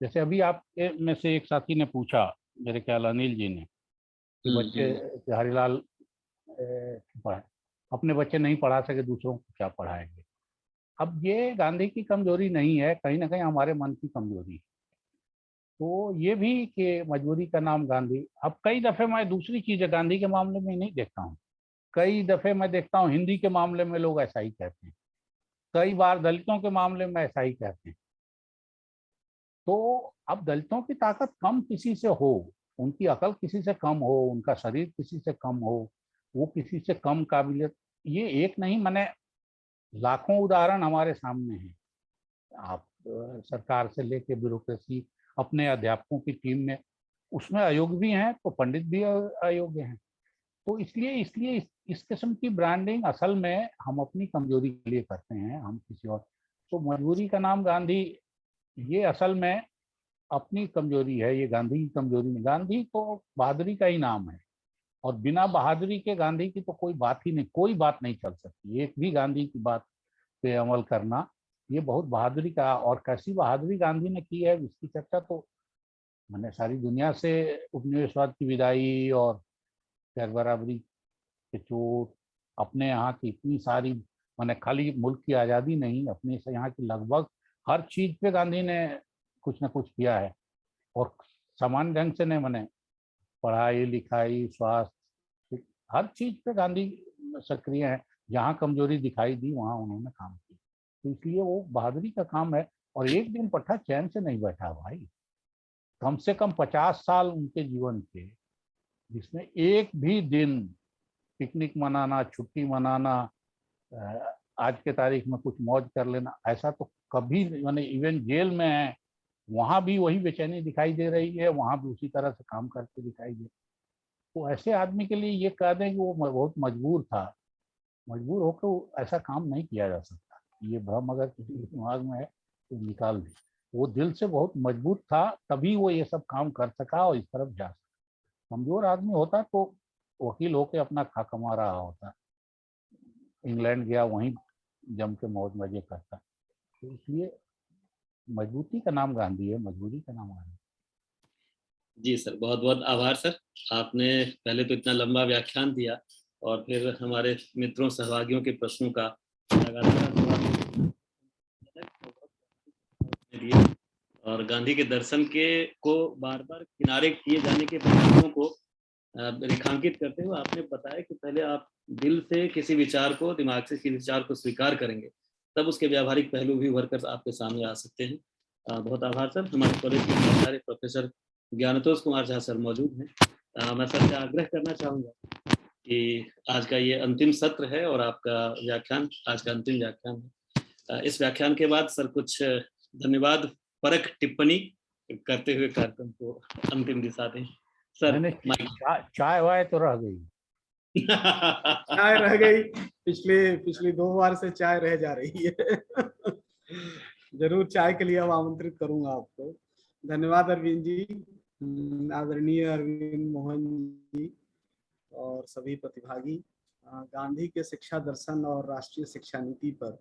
जैसे अभी आप में से एक साथी ने पूछा, मेरे ख्याल अनिल जी ने, कि बच्चे हरिलाल पढ़ा, अपने बच्चे नहीं पढ़ा सके दूसरों को क्या पढ़ाएंगे। अब ये गांधी की कमजोरी नहीं है, कहीं ना कहीं हमारे मन की कमजोरी है। तो ये भी कि मजबूरी का नाम गांधी। अब कई दफे मैं दूसरी चीज है, गांधी के मामले में नहीं देखता हूँ, कई दफे मैं देखता हूँ हिंदी के मामले में लोग ऐसा ही कहते हैं, कई बार दलितों के मामले में ऐसा ही कहते हैं। तो अब दलितों की ताकत कम किसी से हो, उनकी अकल किसी से कम हो, उनका शरीर किसी से कम हो, वो किसी से कम काबिलियत, ये एक नहीं, मैंने लाखों उदाहरण हमारे सामने हैं। आप सरकार से लेके ब्यूरोक्रेसी, अपने अध्यापकों की टीम में, उसमें अयोग्य भी हैं तो पंडित भी अयोग्य हैं। तो इसलिए इस किस्म की ब्रांडिंग असल में हम अपनी कमजोरी के लिए करते हैं, हम किसी और। तो मजबूरी का नाम गांधी, ये असल में अपनी कमजोरी है, ये गांधी की कमजोरी नहीं। गांधी तो बहादुरी का ही नाम है, और बिना बहादुरी के गांधी की तो कोई बात ही नहीं, कोई बात नहीं चल सकती। एक भी गांधी की बात पे अमल करना, ये बहुत बहादुरी का। और कैसी बहादुरी गांधी ने की है इसकी चर्चा तो मैंने सारी दुनिया से, उपनिवेशवाद की विदाई और गैर बराबरी के चोट, अपने यहाँ की इतनी सारी, मैंने खाली मुल्क की आज़ादी नहीं, अपने से यहाँ की लगभग हर चीज पे गांधी ने कुछ ना कुछ किया है। और समान ढंग से ने, मैंने पढ़ाई लिखाई, स्वास्थ्य, हर चीज पे गांधी सक्रिय है। जहाँ कमजोरी दिखाई दी वहाँ उन्होंने काम किया। तो इसलिए वो बहादुरी का काम है। और एक दिन पट्टा चैन से नहीं बैठा भाई, कम से कम 50 साल उनके जीवन के, जिसमें एक भी दिन पिकनिक मनाना, छुट्टी मनाना, आज के तारीख में कुछ मौज कर लेना, ऐसा तो कभी, मैंने इवन जेल में है वहां भी वही बेचैनी दिखाई दे रही है, वहां भी उसी तरह से काम करते दिखाई दे। तो ऐसे आदमी के लिए ये कह दें कि वो बहुत मजबूर था, मजबूर होकर ऐसा काम नहीं किया जा सकता। ये भ्रम अगर किसी के दिमाग में है तो निकाल दे। वो दिल से बहुत मजबूत था, तभी वो ये सब काम कर सका और इस तरफ जा सका। कमजोर आदमी होता तो वकील होके अपना खा कमा रहा होता, इंग्लैंड गया वहीं जम के मौज मजे करता। तो इसलिए मजबूती का नाम गांधी है, मजबूरी का नाम गांधी। जी सर, बहुत बहुत आभार सर। आपने पहले तो इतना लंबा व्याख्यान दिया और फिर हमारे मित्रों सहभागियों के प्रश्नों का लगातार जवाब दिए, और गांधी के दर्शन के को बार बार किनारे किए जाने के प्रयासों को रेखांकित करते हुए आपने बताया कि पहले आप दिल से किसी विचार को, दिमाग से किसी विचार को स्वीकार करेंगे, तब उसके व्यावहारिक पहलू भी उभर कर आपके सामने आ सकते हैं। बहुत आभार सर। हमारे कॉलेज के प्राचार्य प्रोफेसर ज्ञानतोष कुमार झा सर मौजूद हैं। मैं सर से आग्रह करना चाहूँगा कि आज का ये अंतिम सत्र है और आपका व्याख्यान आज का अंतिम व्याख्यान है। इस व्याख्यान के बाद सर कुछ धन्यवाद परक टिप्पणी करते हुए कार्यक्रम को अंतिम दिशा दें। सर मैंने माइक। चाय वाय तो रह गई। चाय रह गई, पिछली 2 बार से चाय रह जा रही है। जरूर चाय के लिए अब आमंत्रित करूंगा आपको। धन्यवाद अरविंद जी, आदरणीय अरविंद मोहन जी और सभी प्रतिभागी। गांधी के शिक्षा दर्शन और राष्ट्रीय शिक्षा नीति पर।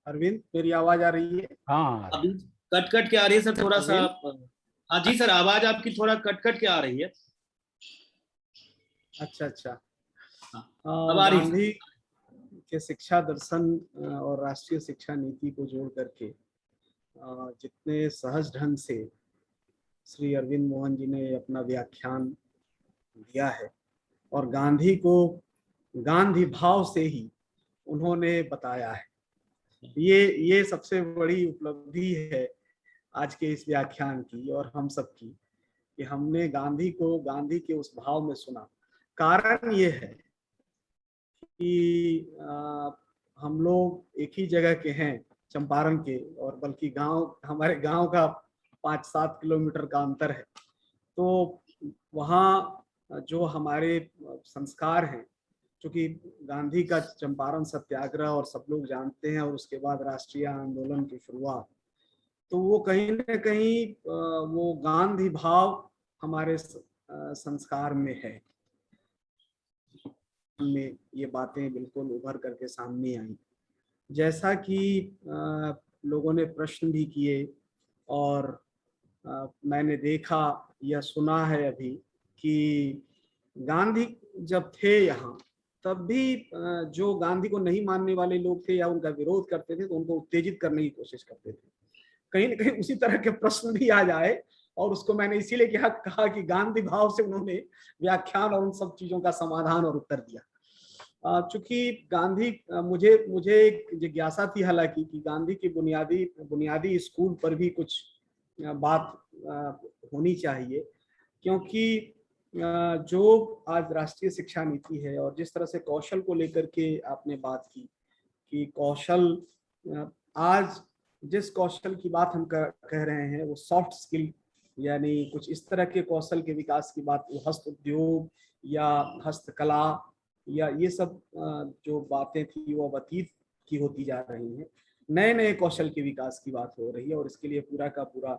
अरविंद, मेरी आवाज आ रही है? हाँ, अभी कट कट के आ रही है सर, थोड़ा सा। हाँ जी सर, आवाज आपकी थोड़ा कट कट के आ रही है। अच्छा अच्छा। हाँ, अब आ रही है। गांधी के शिक्षा दर्शन और राष्ट्रीय शिक्षा नीति को जोड़ करके जितने सहज ढंग से श्री अरविंद मोहन जी ने अपना व्याख्यान दिया है और गांधी को गांधी भाव से ही उन्होंने बताया है, ये सबसे बड़ी उपलब्धि है आज के इस व्याख्यान की और हम सब की, कि हमने गांधी को गांधी के उस भाव में सुना। कारण ये है कि हम लोग एक ही जगह के हैं, चंपारण के, और बल्कि गांव, हमारे गांव का 5-7 किलोमीटर का अंतर है। तो वहाँ जो हमारे संस्कार हैं, क्योंकि गांधी का चंपारण सत्याग्रह और सब लोग जानते हैं, और उसके बाद राष्ट्रीय आंदोलन की शुरुआत, तो वो कहीं न कहीं वो गांधी भाव हमारे संस्कार में है। में ये बातें बिल्कुल उभर करके सामने आई, जैसा कि लोगों ने प्रश्न भी किए और मैंने देखा या सुना है अभी कि गांधी जब थे यहाँ, तब भी जो गांधी को नहीं मानने वाले लोग थे या उनका विरोध करते थे, तो उनको उत्तेजित करने की कोशिश करते थे। कहीं न कहीं उसी तरह के प्रश्न भी आ जाए, और उसको मैंने इसीलिए कहा कि गांधी भाव से उन्होंने व्याख्यान और उन सब चीजों का समाधान और उत्तर दिया। चूंकि गांधी, मुझे एक जिज्ञासा थी हालांकि कि गांधी की बुनियादी स्कूल पर भी कुछ बात होनी चाहिए, क्योंकि जो आज राष्ट्रीय शिक्षा नीति है और जिस तरह से कौशल को लेकर के आपने बात की, कि कौशल, आज जिस कौशल की बात हम कह रहे हैं वो सॉफ्ट स्किल, यानी कुछ इस तरह के कौशल के विकास की बात, वो हस्त उद्योग या हस्तकला या ये सब जो बातें थी वो अब अतीत की होती जा रही हैं। नए नए कौशल के विकास की बात हो रही है, और इसके लिए पूरा का पूरा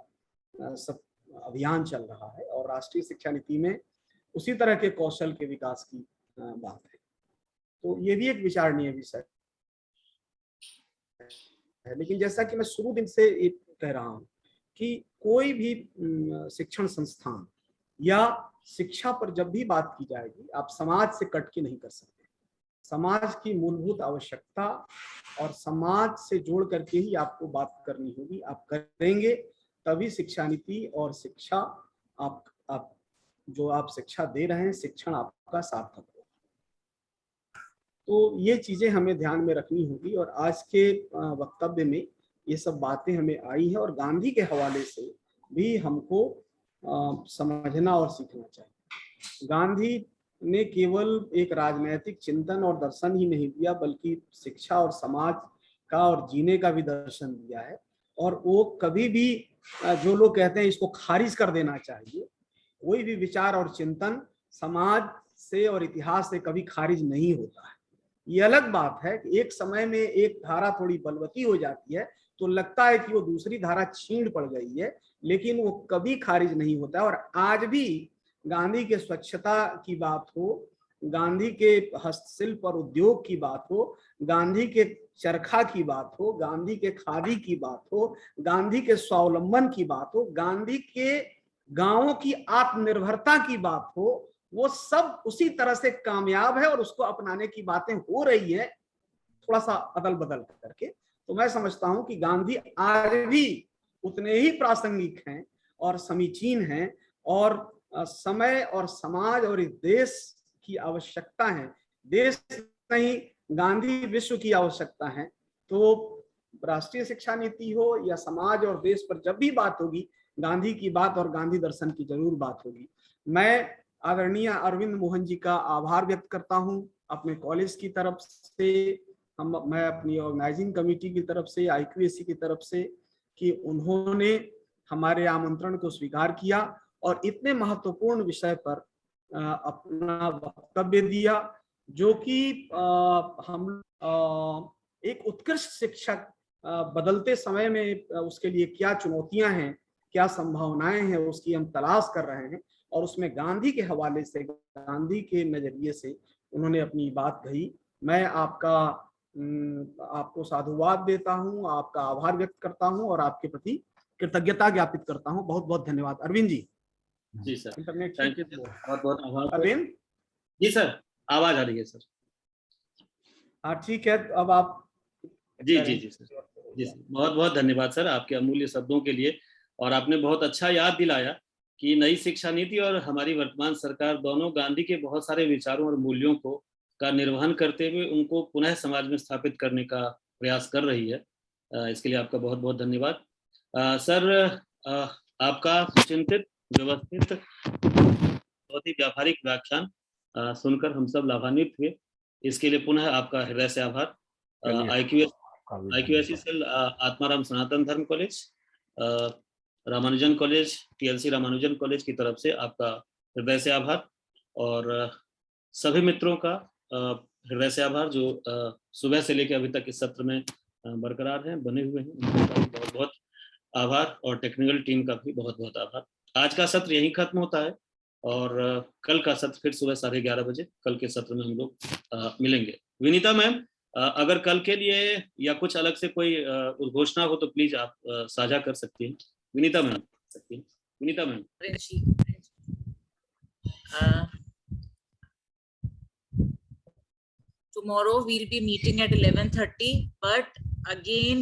सब अभियान चल रहा है, और राष्ट्रीय शिक्षा नीति में उसी तरह के कौशल के विकास की बात है। तो ये भी एक विचारणीय विषय है। लेकिन जैसा कि मैं शुरू दिन से ये कह रहा हूँ कि कोई भी शिक्षण संस्थान या शिक्षा पर जब भी बात की जाएगी, आप समाज से कट के नहीं कर सकते। समाज की मूलभूत आवश्यकता और समाज से जोड़ करके ही आपको बात करनी होगी। आप करेंगे तभी शिक्षा नीति और शिक्षा, आप जो आप शिक्षा दे रहे हैं, शिक्षण आपका सार्थक होगा। तो ये चीजें हमें ध्यान में रखनी होगी, और आज के वक्तव्य में ये सब बातें हमें आई है, और गांधी के हवाले से भी हमको समझना और सीखना चाहिए। गांधी ने केवल एक राजनैतिक चिंतन और दर्शन ही नहीं दिया, बल्कि शिक्षा और समाज का और जीने का भी दर्शन दिया है। और वो कभी भी, जो लोग कहते हैं इसको खारिज कर देना चाहिए, कोई भी विचार और चिंतन समाज से और इतिहास से कभी खारिज नहीं होता है। ये अलग बात है कि एक समय में एक धारा थोड़ी बलवती हो जाती है तो लगता है कि वो दूसरी धारा छीण पड़ गई है, लेकिन वो कभी खारिज नहीं होता है। और आज भी गांधी के स्वच्छता की बात हो, गांधी के हस्तशिल्प और उद्योग की बात हो, गांधी के चरखा की बात हो, गांधी के खादी की बात हो, गांधी के स्वावलंबन की बात हो, गांधी के गांवों की आत्मनिर्भरता की बात हो, वो सब उसी तरह से कामयाब है और उसको अपनाने की बातें हो रही है, थोड़ा सा अदल बदल करके। तो मैं समझता हूं कि गांधी आज भी उतने ही प्रासंगिक हैं और समीचीन हैं, और समय और समाज और इस देश की आवश्यकता है, देश नहीं गांधी विश्व की आवश्यकता है। तो राष्ट्रीय शिक्षा नीति हो या समाज और देश पर जब भी बात होगी, गांधी की बात और गांधी दर्शन की जरूर बात होगी। मैं आदरणीय अरविंद मोहन जी का आभार व्यक्त करता हूं, अपने कॉलेज की तरफ से, मैं अपनी ऑर्गेनाइजिंग कमेटी की तरफ से, IQAC की तरफ से, कि उन्होंने हमारे आमंत्रण को स्वीकार किया और इतने महत्वपूर्ण विषय पर अपना वक्तव्य दिया, जो कि हम एक उत्कृष्ट शिक्षक बदलते समय में उसके लिए क्या चुनौतियां हैं, क्या संभावनाएं हैं, उसकी हम तलाश कर रहे हैं। और उसमें गांधी के हवाले से, गांधी के नजरिए से उन्होंने अपनी बात कही। मैं आपको साधुवाद देता हूं, आपका आभार व्यक्त करता हूं और आपके प्रति कृतज्ञता ज्ञापित करता हूं। बहुत बहुत धन्यवाद। अरविंद जी। जी सर, इंटरनेट थैंक यू, बहुत बहुत आभार अरविंद। जी सर, आवाज आ रही है सर। हाँ ठीक है, अब आप जी जी जी सर, जी सर, बहुत बहुत धन्यवाद सर आपके अमूल्य शब्दों के लिए। और आपने बहुत अच्छा याद दिलाया कि नई शिक्षा नीति और हमारी वर्तमान सरकार दोनों गांधी के बहुत सारे विचारों और मूल्यों को का निर्वहन करते हुए उनको पुनः समाज में स्थापित करने का प्रयास कर रही है। इसके लिए आपका बहुत बहुत धन्यवाद। सर, आपका सुचिंतित, व्यवस्थित, बहुत ही व्यावहारिक व्याख्यान सुनकर हम सब लाभान्वित हुए। इसके लिए पुनः आपका हृदय से आभार। IQSC सेल आत्माराम सनातन धर्म college, Ramanujan college, TLC Ramanujan college की तरफ से आपका हृदय से आभार। और सभी मित्रों का हृदय से आभार जो सुबह से लेकर अभी तक इस सत्र में बरकरार हैं, बने हुए हैं, उनका भी बहुत बहुत आभार। और टेक्निकल टीम का भी बहुत बहुत आभार। आज का सत्र यहीं खत्म होता है और कल का सत्र फिर सुबह 11:30 बजे कल के सत्र में हम लोग मिलेंगे। विनीता मैम, अगर कल के लिए या कुछ अलग से कोई उद्घोषणा हो तो प्लीज आप साझा कर सकती हैं। Vinita ma'am, Vinita ma'am. Tomorrow we'll be meeting at 11:30, but again